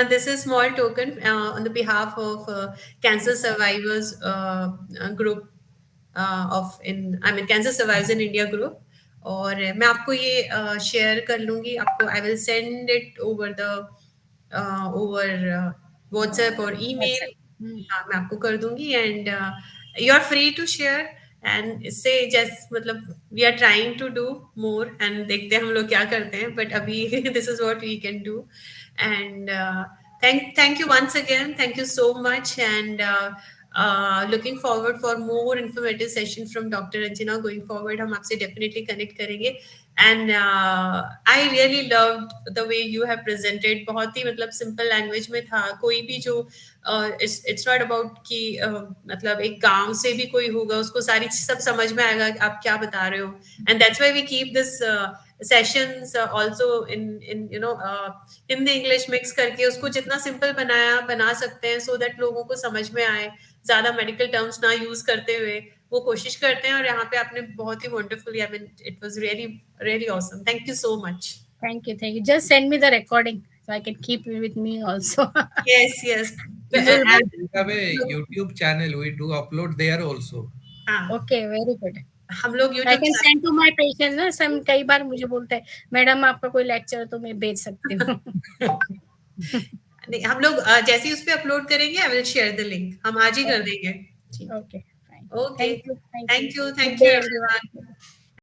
This is small token on the behalf of cancer survivors group cancer survivors in India group. और मैं आपको ये शेयर कर लूंगी आपको. I will send it over the WhatsApp और email. मैं आपको कर दूंगी, and you are free to share. And इससे जस्ट मतलब we are trying to do more, and देखते हैं हम लोग क्या करते हैं, बट अभी this is what we can do. And thank you once again. Thank you so much, and looking forward for more informative session from Dr. Anjana going forward. हम आपसे definitely connect करेंगे. And I really loved the way you have presented. बहुत ही मतलब simple language में था. कोई भी जो it's not about कि मतलब एक गांव से भी कोई होगा उसको सारी सब समझ में आएगा आप क्या बता रहे हो. And that's why we keep this sessions also in Hindi English mix करके उसको जितना सिंपल बना सकते हैं, so that लोगों को समझ में आए, ज्यादा मेडिकल टर्म्स ना यूज करते हुए वो कोशिश करते हैं. और यहाँ पे आपने बहुत ही wonderfully, I mean it was really really awesome. Thank you so much. Thank you. Just send me the recording so I can keep it with me also. Yes. We have a YouTube channel. We do upload there also. Okay, very good. हम लोग YouTube I can send to my patient ना. सब कई बार मुझे बोलते हैं मैडम आपका कोई लेक्चर तो मैं भेज सकती हूँ. नहीं, हम लोग जैसे ही उस पे अपलोड करेंगे I will share the link. हम आज ही कर देंगे. Okay, fine. Okay. Thank you everyone.